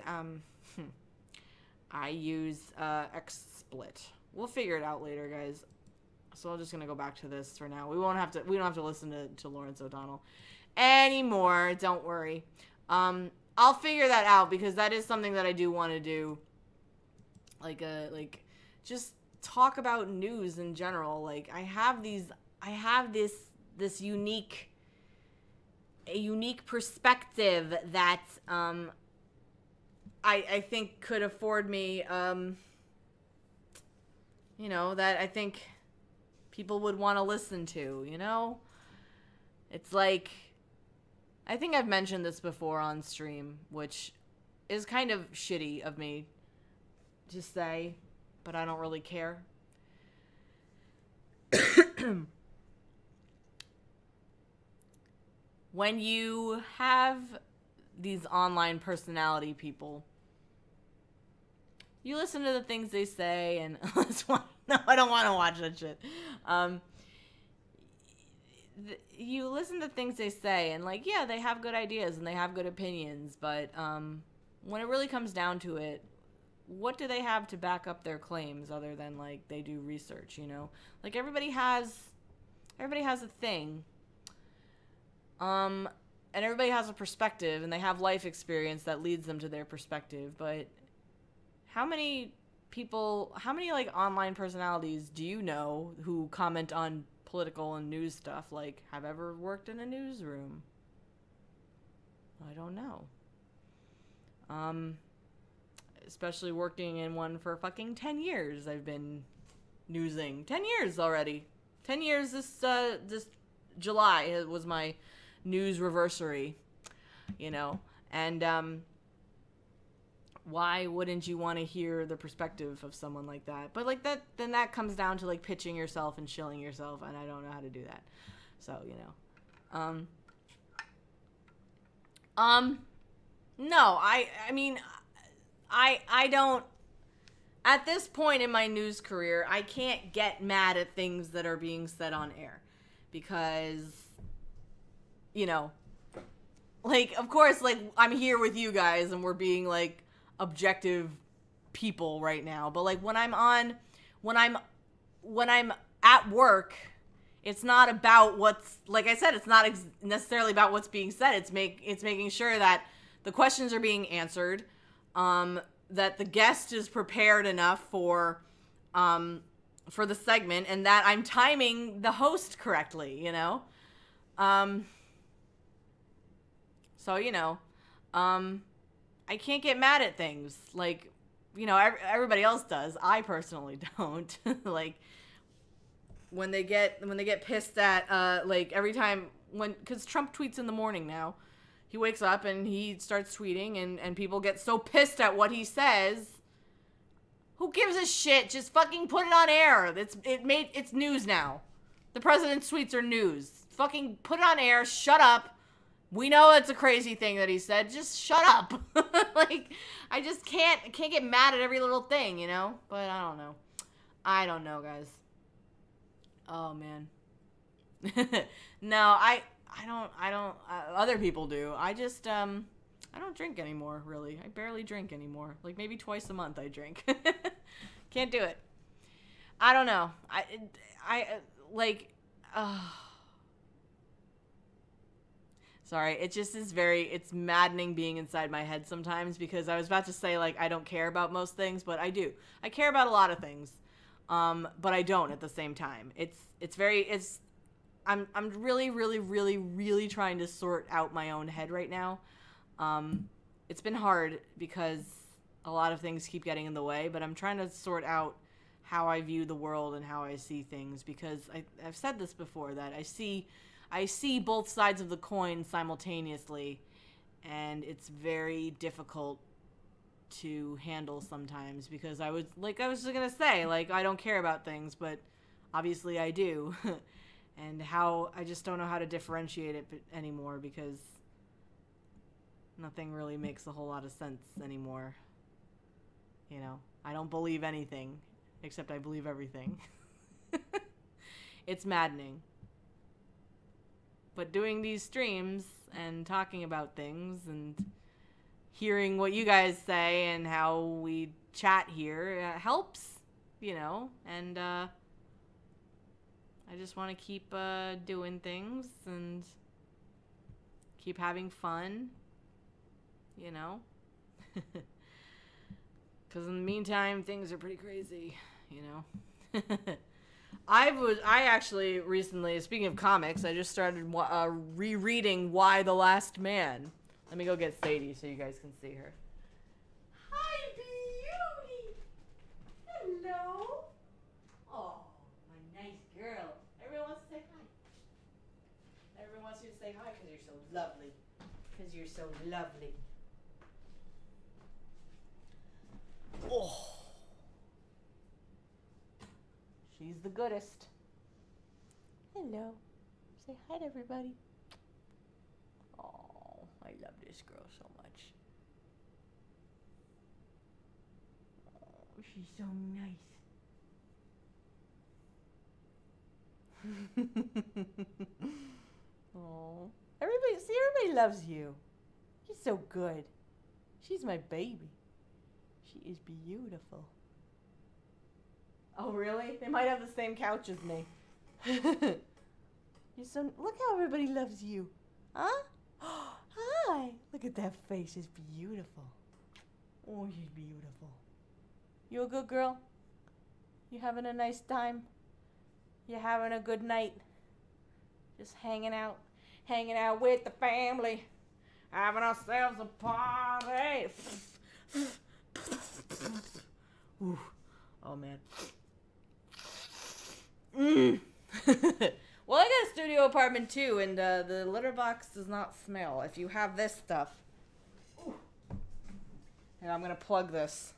Speaker 1: XSplit. We'll figure it out later, guys. So I'm just gonna go back to this for now. We don't have to listen to Lawrence O'Donnell anymore. Don't worry. I'll figure that out because that is something that I do want to do. Like just talk about news in general. Like I have this unique perspective that I think could afford me you know, that I think people would want to listen to, you know? It's like, I think I've mentioned this before on stream, which is kind of shitty of me to say, but I don't really care. When you have these online personality people, you listen to the things they say, and no, I don't want to watch that shit. You listen to things they say, and like, yeah, they have good ideas and they have good opinions, but when it really comes down to it, what do they have to back up their claims other than like they do research, you know? Like everybody has a thing. And everybody has a perspective, and they have life experience that leads them to their perspective, but how many like online personalities do you know who comment on political and news stuff, like, have ever worked in a newsroom? I don't know. Especially working in one for fucking 10 years. I've been newsing 10 years already. 10 years this July was my news reversary, you know, and why wouldn't you want to hear the perspective of someone like that? But like that, then that comes down to like pitching yourself and shilling yourself, and I don't know how to do that. So, you know, no, I mean, I don't, at this point in my news career, I can't get mad at things that are being said on air because, you know, like, of course, like, I'm here with you guys and we're being like objective people right now, but like when I'm at work, it's not about what's, like I said, it's not necessarily about what's being said. It's making sure that the questions are being answered, that the guest is prepared enough for the segment, and that I'm timing the host correctly, you know? So, you know, I can't get mad at things like, you know, everybody else does. I personally don't. Like, when they get pissed at, like, every time because Trump tweets in the morning now. He wakes up and he starts tweeting, and people get so pissed at what he says. Who gives a shit? Just fucking put it on air. It's news now. The president's tweets are news. Fucking put it on air. Shut up. We know it's a crazy thing that he said. Just shut up. Like, I just can't get mad at every little thing, you know? But I don't know. I don't know, guys. Oh, man. No, I don't, other people do. I just, I don't drink anymore, really. I barely drink anymore. Like, maybe twice a month I drink. Can't do it. I don't know. Sorry, it just is it's maddening being inside my head sometimes, because I was about to say, like, I don't care about most things, but I do. I care about a lot of things, but I don't at the same time. I'm really, really, really, really trying to sort out my own head right now. It's been hard because a lot of things keep getting in the way, but I'm trying to sort out how I view the world and how I see things, because I've said this before, that I see both sides of the coin simultaneously, and it's very difficult to handle sometimes, because I was just gonna say, like, I don't care about things, but obviously I do. And how I just don't know how to differentiate it anymore, because nothing really makes a whole lot of sense anymore. You know, I don't believe anything, except I believe everything. It's maddening. But doing these streams and talking about things and hearing what you guys say and how we chat here helps, you know, and I just want to keep doing things and keep having fun, you know. Because in the meantime, things are pretty crazy, you know. I actually recently, speaking of comics, I just started rereading Y: The Last Man. Let me go get Sadie so you guys can see her. Hi, beauty. Hello. Oh, my nice girl. Everyone wants to say hi. Everyone wants you to say hi because you're so lovely. Because you're so lovely. Oh. She's the goodest. Hello. Say hi to everybody. Oh, I love this girl so much. Oh, she's so nice. Oh, everybody loves you. You're so good. She's my baby. She is beautiful. Oh, really? They might have the same couch as me. You're so... Look how everybody loves you. Huh? Hi. Look at that face. It's beautiful. Oh, she's beautiful. You a good girl? You having a nice time? You having a good night? Just hanging out with the family. Having ourselves a party. Ooh. Oh, man. Well, I got a studio apartment too, and the litter box does not smell. If you have this stuff, ooh. And I'm gonna plug this.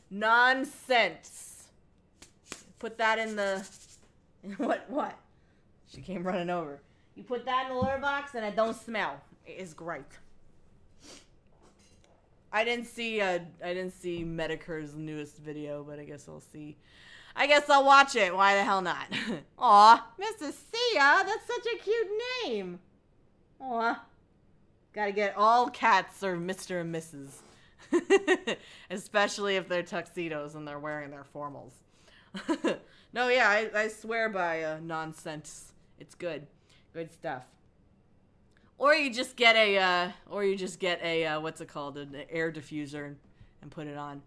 Speaker 1: Nonsense. Put that in the what? She came running over. You put that in the litter box, and it don't smell. It is great. I didn't see Medicare's newest video, but I guess I'll see. I guess I'll watch it. Why the hell not? Aw, Mrs. Sia, that's such a cute name. Aw. Gotta get all cats are Mr. and Mrs. Especially if they're tuxedos and they're wearing their formals. No, yeah, I swear by nonsense. It's good. Good stuff. Or you just get a, what's it called? An air diffuser and put it on.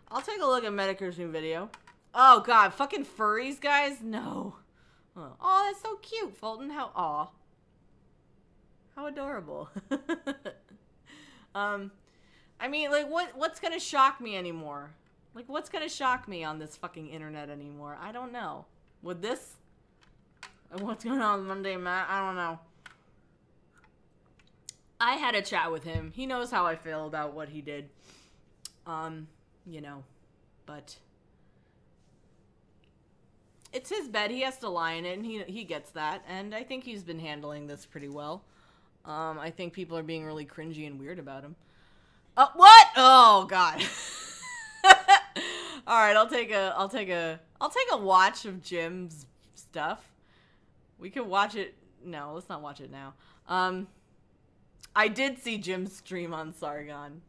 Speaker 1: I'll take a look at Medicare's new video. Oh, God. Fucking furries, guys? No. Oh, that's so cute, Fulton. How adorable. I mean, like, what's gonna shock me anymore? Like, what's gonna shock me on this fucking internet anymore? I don't know. With this? What's going on Monday, Matt? I don't know. I had a chat with him. He knows how I feel about what he did. You know, but it's his bed. He has to lie in it, and he gets that. And I think he's been handling this pretty well. I think people are being really cringy and weird about him. What? Oh, God. All right, I'll take a watch of Jim's stuff. We could watch it. No, let's not watch it now. I did see Jim's stream on Sargon.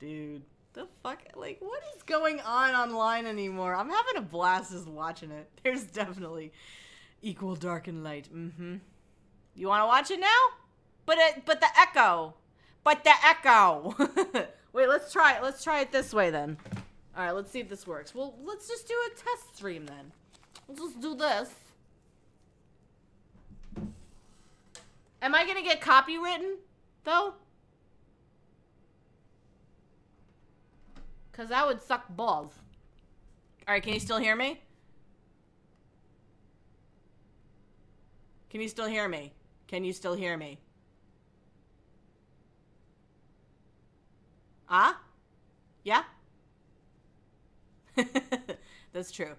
Speaker 1: Dude, the fuck? Like, what is going on online anymore? I'm having a blast just watching it. There's definitely equal dark and light. Mm-hmm. You want to watch it now? But the echo. But the echo. Wait, let's try it. Let's try it this way then. All right, let's see if this works. Well, let's just do a test stream then. Let's just do this. Am I gonna get copywritten, though? Because that would suck balls. Alright, can you still hear me? Can you still hear me? Can you still hear me? Ah? Yeah? That's true.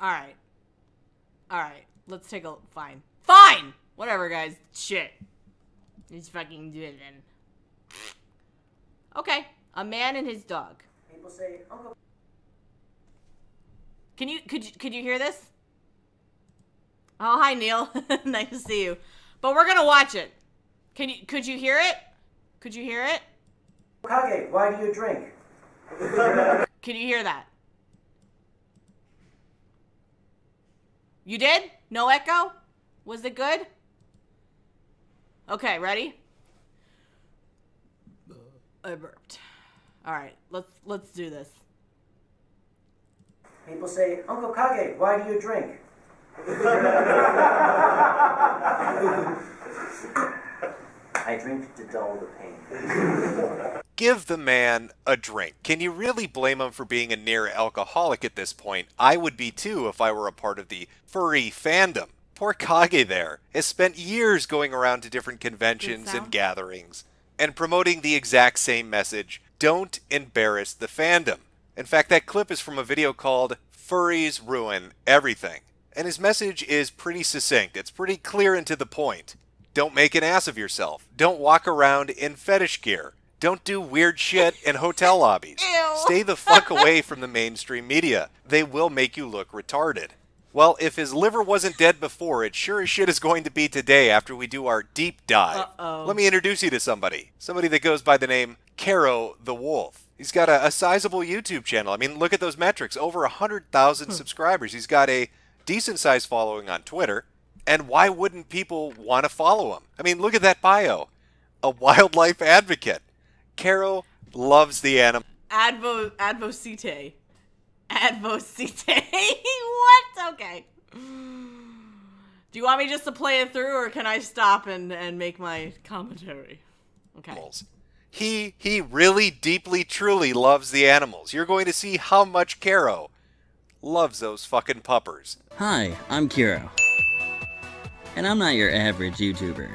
Speaker 1: Alright. Alright, let's take a... Fine. Fine! Whatever, guys. Shit. Let's fucking do it then. Okay. A man and his dog.
Speaker 13: People say, Uncle...
Speaker 1: Could you hear this? Oh, hi, Neil. Nice to see you. But we're gonna watch it. Could you hear it? Could you hear it?
Speaker 13: Kage, why do you drink?
Speaker 1: Can you hear that? You did? No echo? Was it good? Okay, ready? I burped. All right, let's do this.
Speaker 13: People say, Uncle Kage, why do you drink? I drink to dull the pain.
Speaker 14: Give the man a drink. Can you really blame him for being a near alcoholic at this point? I would be too if I were a part of the furry fandom. Poor Kage there has spent years going around to different conventions and gatherings and promoting the exact same message. Don't embarrass the fandom. In fact, that clip is from a video called Furries Ruin Everything. And his message is pretty succinct. It's pretty clear and to the point. Don't make an ass of yourself. Don't walk around in fetish gear. Don't do weird shit in hotel lobbies. Stay the fuck away from the mainstream media. They will make you look retarded. Well, if his liver wasn't dead before, it sure as shit is going to be today after we do our deep dive. Let me introduce you to somebody. Somebody that goes by the name Caro the Wolf. He's got a sizable YouTube channel. I mean, look at those metrics. Over 100,000 subscribers. He's got a decent-sized following on Twitter. And why wouldn't people want to follow him? I mean, look at that bio. A wildlife advocate. Caro loves the animal.
Speaker 1: Advocite. What? Okay. Do you want me just to play it through, or can I stop and make my commentary? Okay.
Speaker 14: He really deeply, truly loves the animals. You're going to see how much Caro loves those fucking puppers.
Speaker 15: Hi, I'm Kiro. And I'm not your average YouTuber.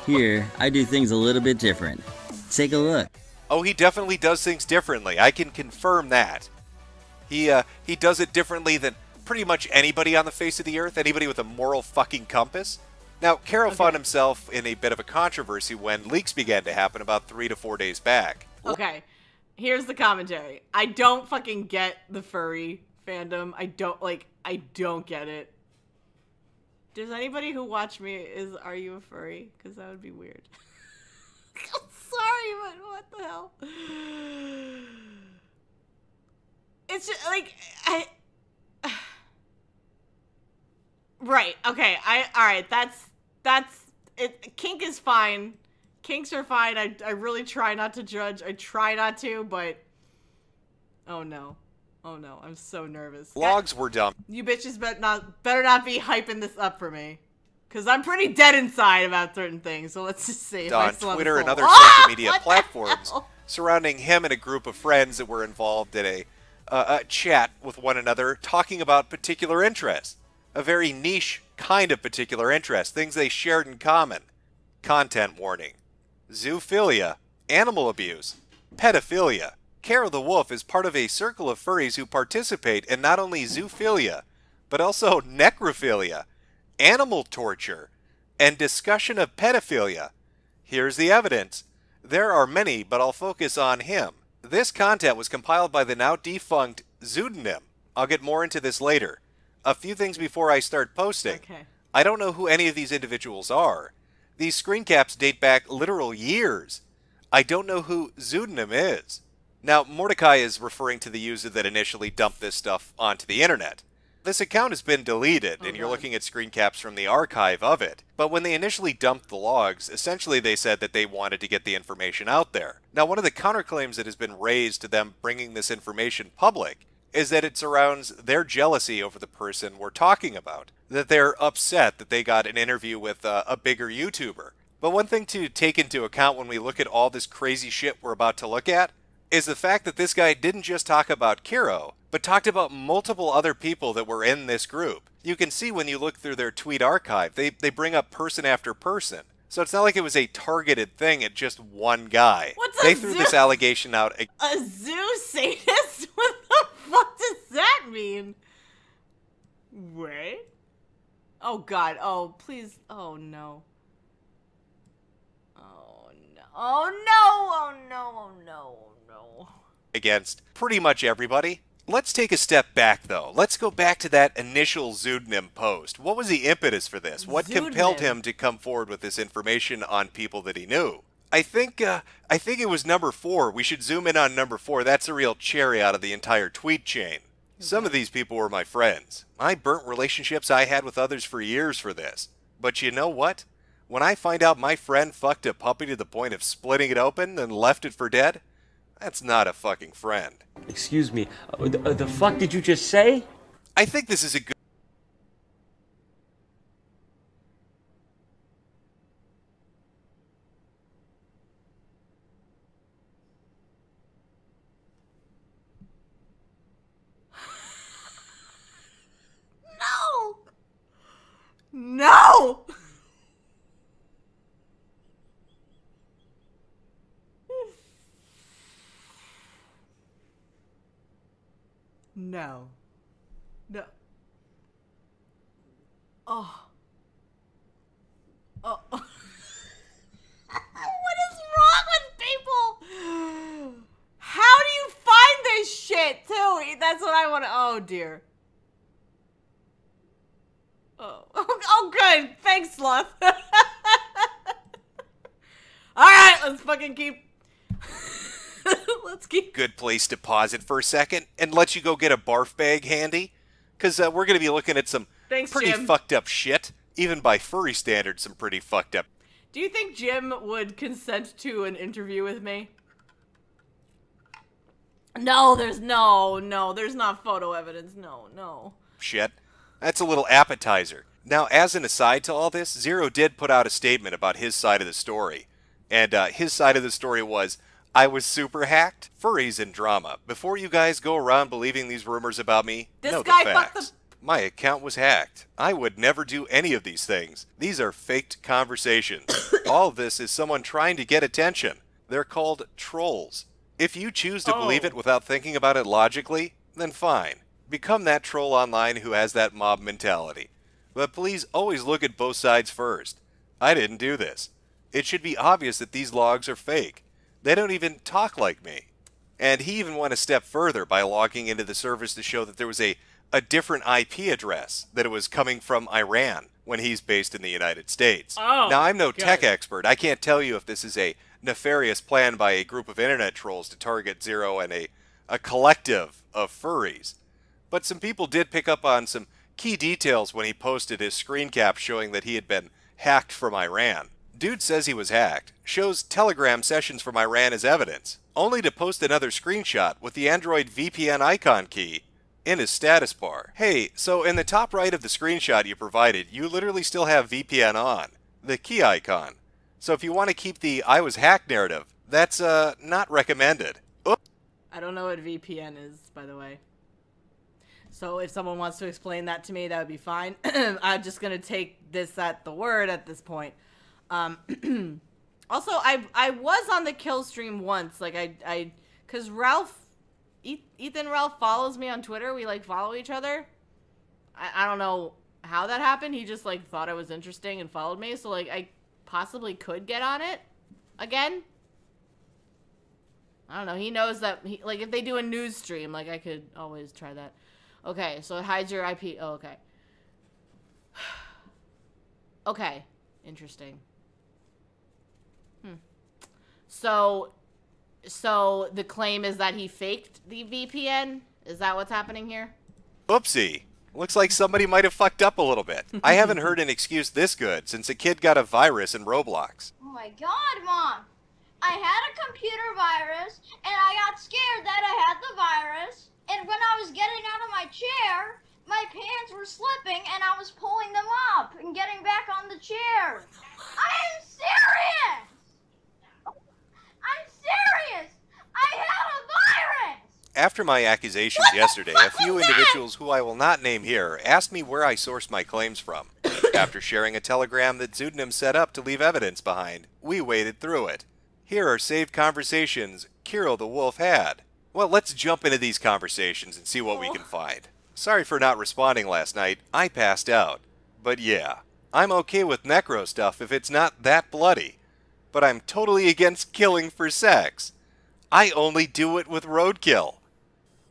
Speaker 15: Here, I do things a little bit different. Take a look.
Speaker 14: Oh, he definitely does things differently. I can confirm that. He does it differently than pretty much anybody on the face of the earth, anybody with a moral fucking compass. Now, Caro found himself in a bit of a controversy when leaks began to happen about 3 to 4 days back.
Speaker 1: Okay, here's the commentary. I don't fucking get the furry fandom. I don't get it. Does anybody who watch me are you a furry? Because that would be weird. I'm sorry, but what the hell? It's just like right. Okay. Alright, that's it. Kink is fine. Kinks are fine. I really try not to judge. I try not to, but oh no. Oh no, I'm so nervous.
Speaker 14: Logs were dumped.
Speaker 1: You bitches better not be hyping this up for me. Cause I'm pretty dead inside about certain things, so let's just see if I
Speaker 14: on
Speaker 1: still have a
Speaker 14: Twitter and
Speaker 1: soul.
Speaker 14: other social media platforms surrounding him and a group of friends that were involved in a chat with one another talking about particular interests. A very niche kind of particular interest. Things they shared in common. Content warning. Zoophilia. Animal abuse. Pedophilia. Caro the Wolf is part of a circle of furries who participate in not only zoophilia, but also necrophilia, animal torture, and discussion of pedophilia. Here's the evidence. There are many, but I'll focus on him. This content was compiled by the now defunct Pseudonym. I'll get more into this later. A few things before I start posting.
Speaker 1: Okay.
Speaker 14: I don't know who any of these individuals are. These screen caps date back literal years. I don't know who Pseudonym is. Now, Mordecai is referring to the user that initially dumped this stuff onto the internet. This account has been deleted, and you're looking at screen caps from the archive of it. But when they initially dumped the logs, essentially they said that they wanted to get the information out there. Now, one of the counterclaims that has been raised to them bringing this information public is that it surrounds their jealousy over the person we're talking about. That they're upset that they got an interview with a bigger YouTuber. But one thing to take into account when we look at all this crazy shit we're about to look at is the fact that this guy didn't just talk about Caro, but talked about multiple other people that were in this group. You can see when you look through their tweet archive, they bring up person after person. So it's not like it was a targeted thing at just one guy. They threw this allegation out.
Speaker 1: A zoo sadist? What the fuck does that mean? Wait. Oh god. Oh, please. Oh no. Oh no. Oh no. Oh no. Oh no. Oh no.
Speaker 14: Against pretty much everybody. Let's take a step back, though. Let's go back to that initial pseudonym post. What was the impetus for this? What compelled him to come forward with this information on people that he knew? I think it was number 4. We should zoom in on number 4. That's the real cherry out of the entire tweet chain. Some of these people were my friends. I burnt relationships I had with others for years for this. But you know what? When I find out my friend fucked a puppy to the point of splitting it open and left it for dead, that's not a fucking friend.
Speaker 16: Excuse me, the fuck did you just say?
Speaker 14: I think this is a good...
Speaker 1: No! No. No. Oh. Oh. What is wrong with people? How do you find this shit, too? That's what I want to... Oh, dear. Oh. Oh, good. Thanks, Sloth. Alright, let's fucking keep... Let's keep...
Speaker 14: Good place to pause it for a second and let you go get a barf bag handy. Because we're going to be looking at some pretty
Speaker 1: Jim.
Speaker 14: fucked up shit. Even by furry standards, some pretty fucked up.
Speaker 1: Do you think Jim would consent to an interview with me? No, there's not photo evidence. No.
Speaker 14: Shit. That's a little appetizer. Now, as an aside to all this, Zero did put out a statement about his side of the story. And his side of the story was, I was super hacked. Furries and drama. Before you guys go around believing these rumors about me, know the facts. My account was hacked. I would never do any of these things. These are faked conversations. All of this is someone trying to get attention. They're called trolls. If you choose to believe it without thinking about it logically, then fine. Become that troll online who has that mob mentality. But please always look at both sides first. I didn't do this. It should be obvious that these logs are fake. They don't even talk like me. And he even went a step further by logging into the service to show that there was a different IP address, that it was coming from Iran when he's based in the United States. Now, I'm no tech expert. I can't tell you if this is a nefarious plan by a group of internet trolls to target Zero and a collective of furries. But some people did pick up on some key details when he posted his screen cap showing that he had been hacked from Iran. Dude says he was hacked, shows Telegram sessions from Iran as evidence, only to post another screenshot with the Android VPN icon key in his status bar. Hey, so in the top right of the screenshot you provided, you literally still have VPN on, the key icon. So if you want to keep the I was hacked narrative, that's not recommended. Oops.
Speaker 1: I don't know what VPN is, by the way. So if someone wants to explain that to me, that would be fine. I'm just going to take this at the word at this point. Also, I was on the kill stream once, like because Ethan Ralph follows me on Twitter. We like follow each other. I don't know how that happened. He just like thought I was interesting and followed me. So like I possibly could get on it again. I don't know. He knows that like if they do a news stream, like I could always try that. Okay, so it hides your IP. Oh, okay. Okay, interesting. So the claim is that he faked the VPN? Is that what's happening here?
Speaker 14: Oopsie. Looks like somebody might have fucked up a little bit. I haven't heard an excuse this good since a kid got a virus in Roblox.
Speaker 17: Oh my god, Mom! I had a computer virus, and I got scared that I had the virus, and when I was getting out of my chair, my pants were slipping, and I was pulling them up and getting back on the chair. I am serious! I'm serious! I had a virus!
Speaker 14: After my accusations yesterday, a few individuals who I will not name here asked me where I sourced my claims from. After sharing a telegram that Pseudonym set up to leave evidence behind, we waded through it. Here are saved conversations Kirill the Wolf had. Well, let's jump into these conversations and see what we can find. Sorry for not responding last night. I passed out. But yeah, I'm okay with necro stuff if it's not that bloody. But I'm totally against killing for sex. I only do it with roadkill.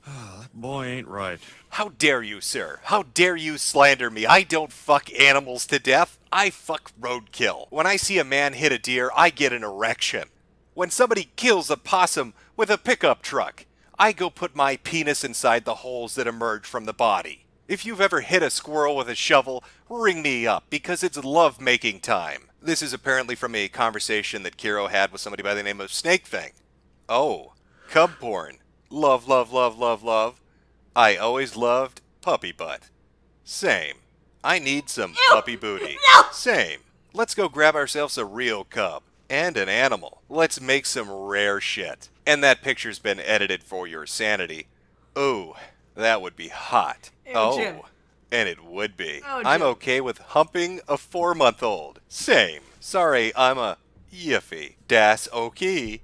Speaker 18: Let boy ain't right.
Speaker 14: How dare you, sir? How dare you slander me? I don't fuck animals to death. I fuck roadkill. When I see a man hit a deer, I get an erection. When somebody kills a possum with a pickup truck, I go put my penis inside the holes that emerge from the body. If you've ever hit a squirrel with a shovel, ring me up, because it's love-making time. This is apparently from a conversation that Kiro had with somebody by the name of Snake Thing. Oh, cub porn. Love, love, love, love, love. I always loved puppy butt. Same. I need some puppy booty.
Speaker 1: No!
Speaker 14: Same. Let's go grab ourselves a real cub. And an animal. Let's make some rare shit. And that picture's been edited for your sanity. Ooh, that would be hot.
Speaker 1: Ew, Jim.
Speaker 14: And it would be.
Speaker 1: Oh,
Speaker 14: I'm
Speaker 1: Jim.
Speaker 14: okay with humping a 4-month-old. Same. Sorry, I'm a yiffy. Das okay.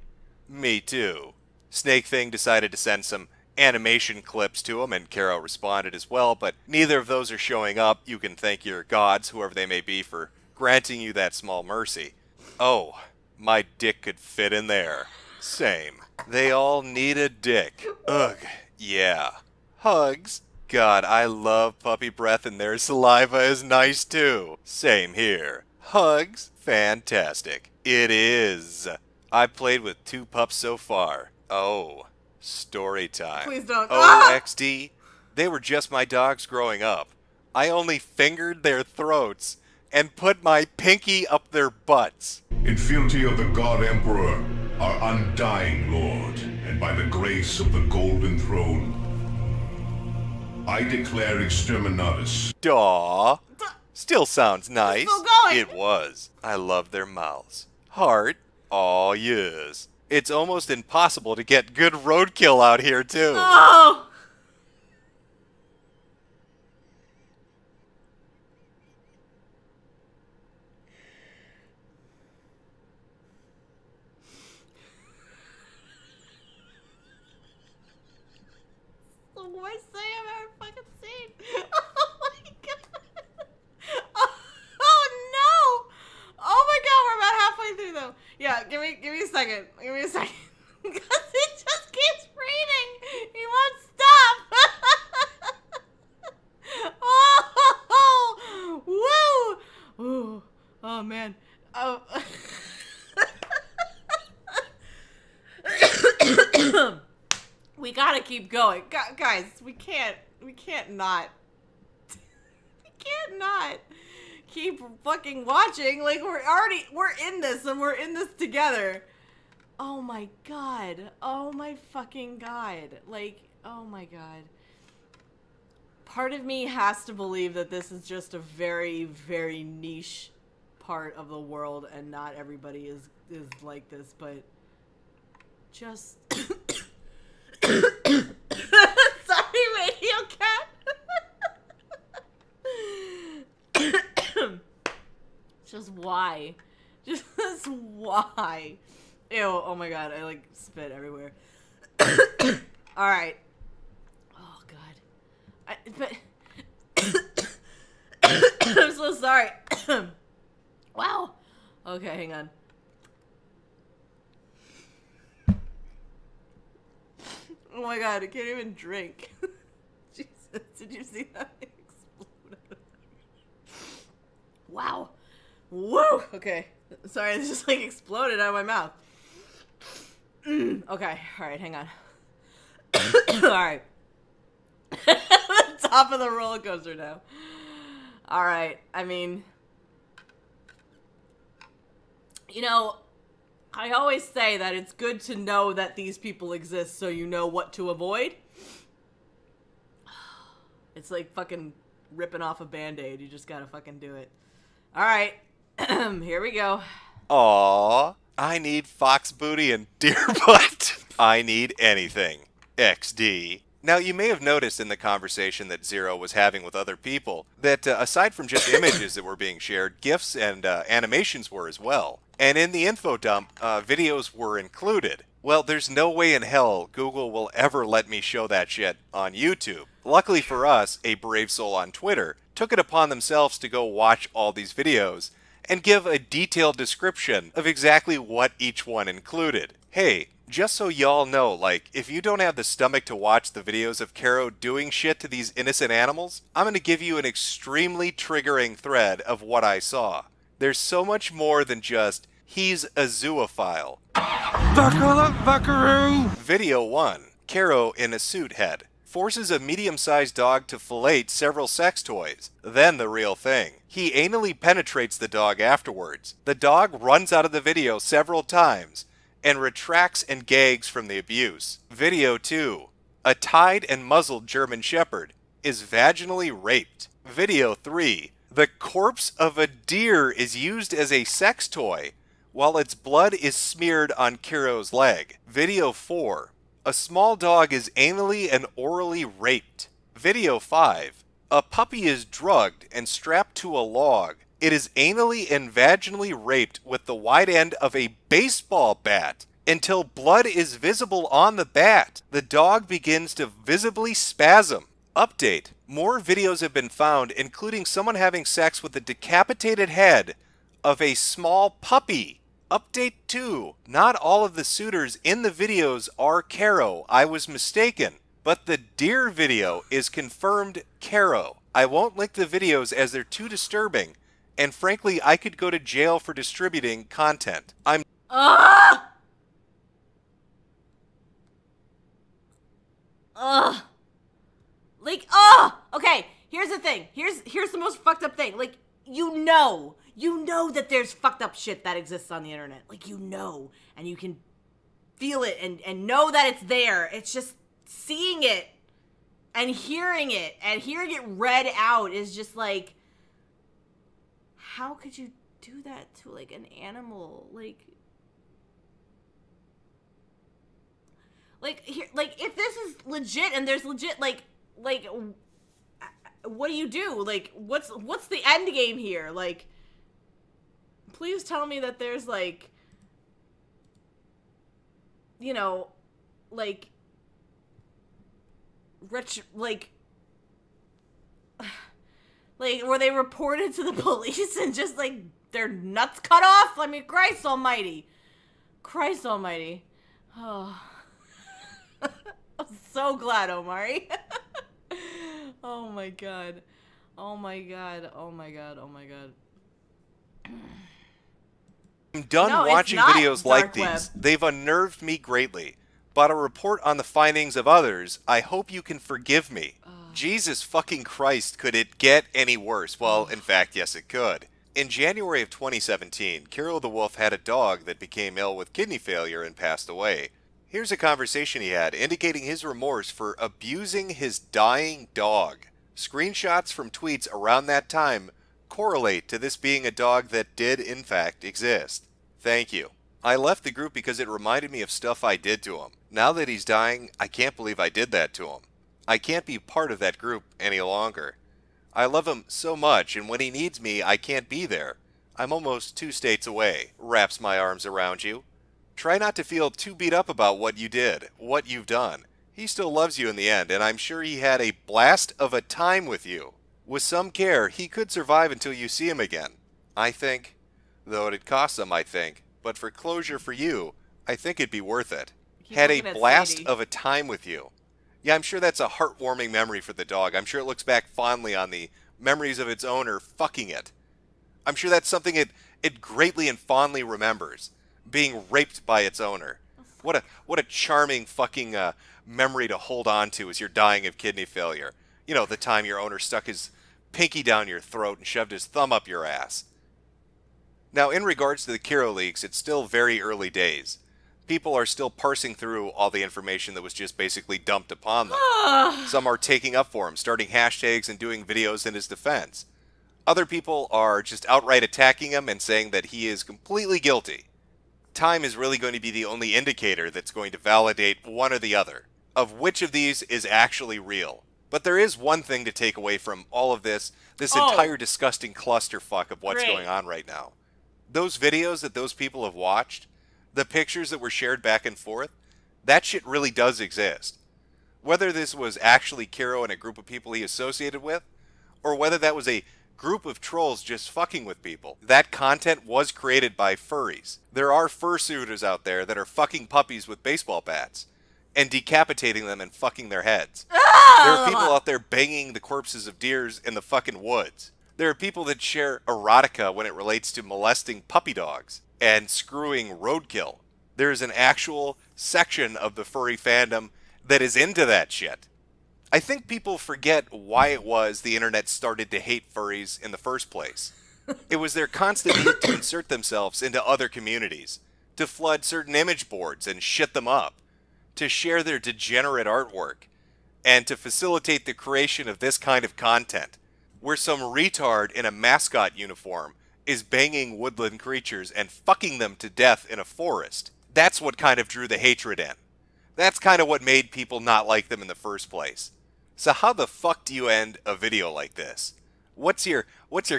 Speaker 14: Me too. Snake Thing decided to send some animation clips to him, and Caro responded as well, but neither of those are showing up. You can thank your gods, whoever they may be, for granting you that small mercy. Oh, my dick could fit in there. Same. They all need a dick. Ugh, yeah. Hugs. God, I love puppy breath, and their saliva is nice too. Same here. Hugs. Fantastic. It is. I've played with 2 pups so far. Oh, story time.
Speaker 1: Please don't.
Speaker 14: Oh, XD, they were just my dogs growing up. I only fingered their throats and put my pinky up their butts.
Speaker 19: In fealty of the God Emperor, our undying Lord, and by the grace of the Golden Throne, I declare exterminatus.
Speaker 14: Daw. Still sounds nice.
Speaker 1: Still going.
Speaker 14: It was. I love their mouths. Heart. Aw, yes. It's almost impossible to get good roadkill out here, too.
Speaker 1: Oh! The worst thing I've ever fucking seen. Oh my god. Oh no! Oh my god, we're about halfway through though. Yeah, give me a second. Give me a second. Because it just keeps reading. He won't stop. Oh, woo! Ooh. Oh man. Oh. We gotta keep going. Guys, we can't not. We can't not keep fucking watching. Like, we're in this, and we're in this together. Oh my god. Oh my fucking god. Like, oh my god. Part of me has to believe that this is just a very, very niche part of the world, and not everybody is like this, but just... Sorry, Radio Cat. Just why? Just why? Ew, oh my god, I like spit everywhere. Alright. Oh god. I'm so sorry. Wow. Okay, hang on. Oh my god, I can't even drink. Jesus, did you see that explode? Wow. Woo! Okay. Sorry, it just like exploded out of my mouth. Okay, alright, hang on. Alright. The top of the roller coaster now. Alright, I mean... You know, I always say that it's good to know that these people exist so you know what to avoid. It's like fucking ripping off a Band-Aid. You just gotta fucking do it. Alright, here we go.
Speaker 14: Aww, I need fox booty and deer butt. I need anything. XD. Now, you may have noticed in the conversation that Zero was having with other people that aside from just images that were being shared, GIFs and animations were as well. And in the info dump, videos were included. Well, there's no way in hell Google will ever let me show that shit on YouTube. Luckily for us, a brave soul on Twitter took it upon themselves to go watch all these videos and give a detailed description of exactly what each one included. Hey, Just so y'all know, like, if you don't have the stomach to watch the videos of Caro doing shit to these innocent animals, I'm going to give you an extremely triggering thread of what I saw. There's so much more than just, he's a zoophile. Buckle up, buckaroo! Video 1. Caro in a suit head. Forces a medium-sized dog to fillet several sex toys. Then the real thing. He anally penetrates the dog afterwards. The dog runs out of the video several times and retracts and gags from the abuse. Video 2. A tied and muzzled German Shepherd is vaginally raped. Video 3. The corpse of a deer is used as a sex toy while its blood is smeared on Caro's leg. Video 4. A small dog is anally and orally raped. Video 5. A puppy is drugged and strapped to a log. It is anally and vaginally raped with the wide end of a baseball bat until blood is visible on the bat. The dog begins to visibly spasm. Update. More videos have been found, including someone having sex with the decapitated head of a small puppy. Update 2. Not all of the suitors in the videos are Caro. I was mistaken. But the deer video is confirmed Caro. I won't link the videos as they're too disturbing, and frankly, I could go to jail for distributing content. I'm
Speaker 1: Okay, here's the thing. Here's the most fucked up thing. Like, you know that there's fucked up shit that exists on the internet. Like, you know, and you can feel it and know that it's there. It's just seeing it and hearing it read out is just like, how could you do that to, like, an animal? Like if this is legit and there's legit, like, what do you do? Like, what's the end game here? Like, please tell me that there's, like, you know, like, were they reported to the police and just, like, their nuts cut off? I mean, Christ almighty. Oh. I'm so glad, Omari. Oh my god.
Speaker 14: I'm done watching videos like these. They've unnerved me greatly. But a report on the findings of others, I hope you can forgive me. Jesus fucking Christ, could it get any worse? Well, in fact, yes it could. In January of 2017, Caro the Wolf had a dog that became ill with kidney failure and passed away. Here's a conversation he had indicating his remorse for abusing his dying dog. Screenshots from tweets around that time correlate to this being a dog that did in fact exist. Thank you. I left the group because it reminded me of stuff I did to him. Now that he's dying, I can't believe I did that to him. I can't be part of that group any longer. I love him so much, and when he needs me, I can't be there. I'm almost 2 states away. Wraps my arms around you. Try not to feel too beat up about what you did, what you've done. He still loves you in the end, and I'm sure he had a blast of a time with you. With some care, he could survive until you see him again. I think. Though it'd cost him, I think. But for closure for you, I think it'd be worth it. Had a blast of a time with you. Yeah, I'm sure that's a heartwarming memory for the dog. I'm sure it looks back fondly on the memories of its owner fucking it. I'm sure that's something it greatly and fondly remembers. Being raped by its owner. What a charming fucking memory to hold on to as you're dying of kidney failure. You know, the time your owner stuck his pinky down your throat and shoved his thumb up your ass. Now, in regards to the Caro leaks, it's still very early days. People are still parsing through all the information that was just basically dumped upon them. Some are taking up for him, starting hashtags and doing videos in his defense. Other people are just outright attacking him and saying that he is completely guilty. Time is really going to be the only indicator that's going to validate one or the other, of which of these is actually real. But there is one thing to take away from all of this entire disgusting clusterfuck of what's going on right now. Those videos that those people have watched, the pictures that were shared back and forth, that shit really does exist. Whether this was actually Caro and a group of people he associated with, or whether that was a group of trolls just fucking with people. That content was created by furries. There are fursuiters out there that are fucking puppies with baseball bats and decapitating them and fucking their heads. There are people out there banging the corpses of deers in the fucking woods. There are people that share erotica when it relates to molesting puppy dogs and screwing roadkill. There is an actual section of the furry fandom that is into that shit. I think people forget why it was the internet started to hate furries in the first place. It was their constant need to insert themselves into other communities, to flood certain image boards and shit them up, to share their degenerate artwork, and to facilitate the creation of this kind of content, where some retard in a mascot uniform is banging woodland creatures and fucking them to death in a forest. That's what kind of drew the hatred in. That's kind of what made people not like them in the first place. So how the fuck do you end a video like this? What's your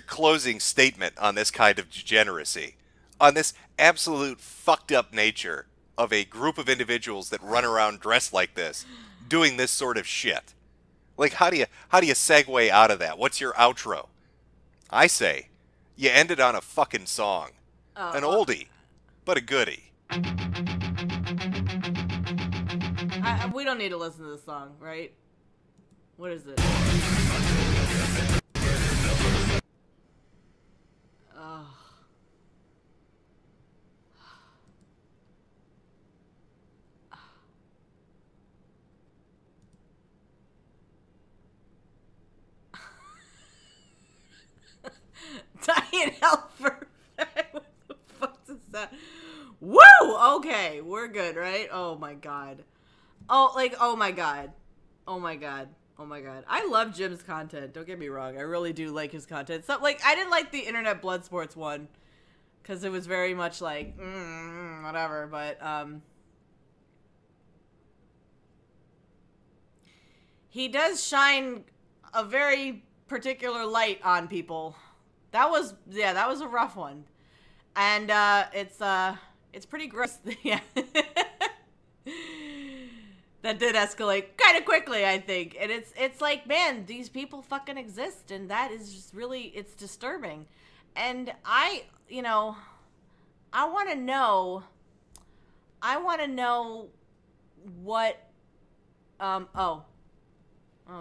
Speaker 14: closing statement on this kind of degeneracy? On this absolute fucked up nature of a group of individuals that run around dressed like this, doing this sort of shit? Like, how do you segue out of that? What's your outro? I say, you end it on a fucking song. An oldie, but a goodie.
Speaker 1: We don't need to listen to this song, right? What is it? Oh. Diet helper. What the fuck is that? Woo! Okay, we're good, right? Oh my god. Oh my god. Oh my god. Oh my god. I love Jim's content. Don't get me wrong. I really do like his content. So, like, I didn't like the Internet Blood Sports one because it was very much like, whatever. But, he does shine a very particular light on people. That was a rough one. And, it's pretty gross. Yeah. That did escalate kind of quickly, I think. And it's like, man, these people fucking exist, and that is just really, it's disturbing. And I want to know what, oh,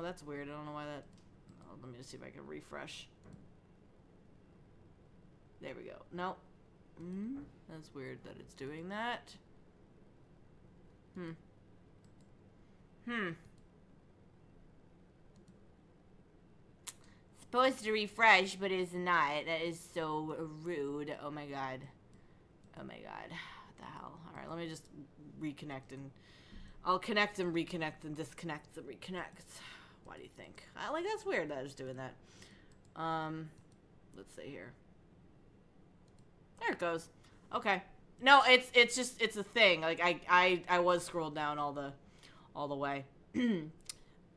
Speaker 1: that's weird. I don't know why that, let me just see if I can refresh. There we go. No. That's weird that it's doing that. Supposed to refresh, but it's not. That is so rude. Oh my god. Oh my god. What the hell? Alright, let me just reconnect and... I'll connect and reconnect and disconnect and reconnect. Why do you think? That's weird that it's doing that. Let's see here. There it goes. Okay. No, it's just, it's a thing. Like, I was scrolled down all the way.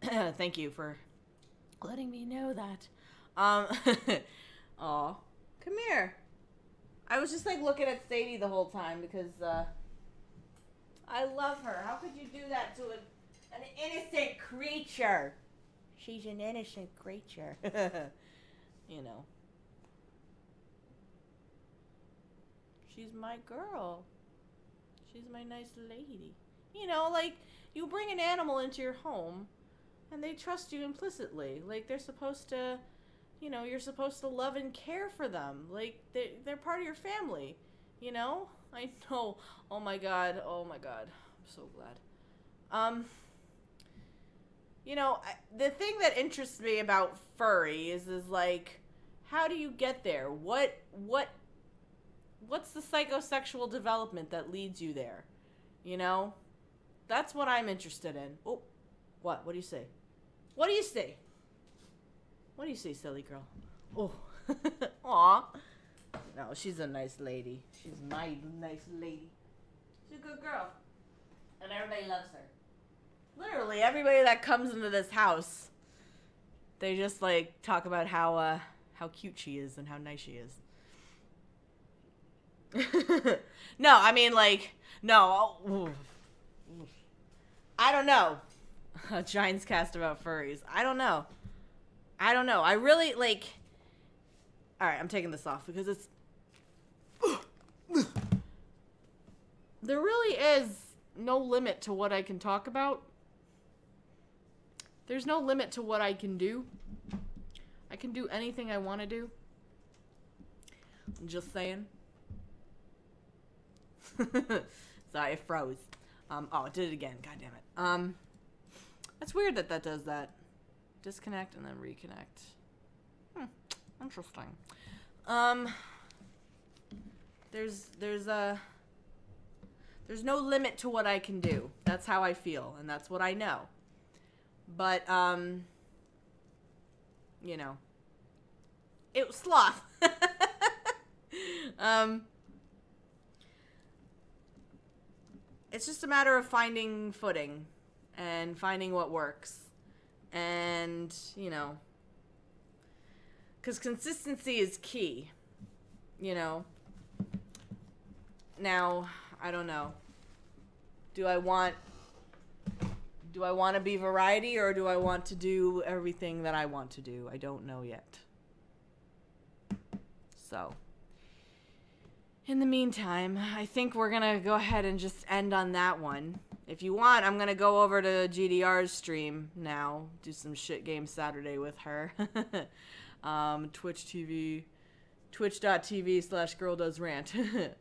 Speaker 1: Thank you for letting me know that. Aw. Come here. I was just, like, looking at Sadie the whole time because, I love her. How could you do that to an innocent creature? She's an innocent creature. You know. She's my girl. She's my nice lady. You know, like, you bring an animal into your home, and they trust you implicitly. Like, they're supposed to, you know, you're supposed to love and care for them. Like, they're part of your family, you know? I know. Oh my god. Oh my god. I'm so glad. You know, the thing that interests me about furry is like, how do you get there? What's the psychosexual development that leads you there? You know? That's what I'm interested in. Oh, what? What do you say? What do you say? What do you say, silly girl? Oh, aw. No, she's a nice lady. She's my nice lady. She's a good girl. And everybody loves her. Literally, everybody that comes into this house, they just, like, talk about how cute she is and how nice she is. No, I mean, like, no. I don't know. A Giants cast about furries. I don't know. I really, like, All right, I'm taking this off because it's... There really is no limit to what I can talk about. There's no limit to what I can do. I can do anything I want to do. I'm just saying. Sorry, it froze. Oh, it did it again. God damn it. That's weird that does that. Disconnect and then reconnect. Interesting. There's no limit to what I can do. That's how I feel, and that's what I know. But, you know, it was sloth. It's just a matter of finding footing and finding what works. And, you know, because consistency is key, you know. Now, I don't know. Do I want to be variety, or do I want to do everything that I want to do? I don't know yet. So, in the meantime, I think we're going to go ahead and just end on that one. If you want, I'm going to go over to GDR's stream now, do some shit game Saturday with her. twitch.tv/girldoesrant.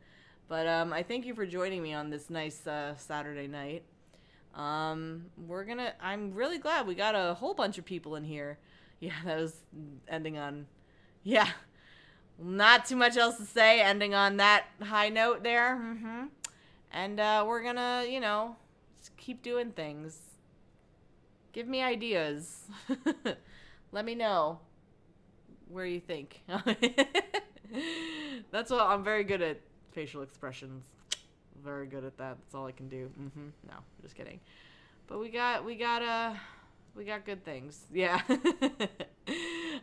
Speaker 1: But I thank you for joining me on this nice Saturday night. I'm really glad we got a whole bunch of people in here. Yeah, that was ending on, yeah. Not too much else to say, ending on that high note there. And we're gonna, you know, just keep doing things. Give me ideas. Let me know where you think. That's what I'm very good at, facial expressions. Very good at that. That's all I can do. No, just kidding. But we got good things. Yeah.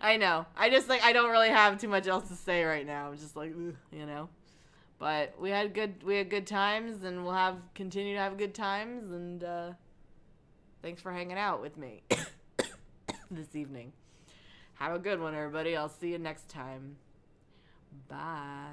Speaker 1: I know. I don't really have too much else to say right now. I'm just like, ugh, you know. But we had good times, and we'll continue to have good times, and thanks for hanging out with me this evening. Have a good one, everybody. I'll see you next time. Bye.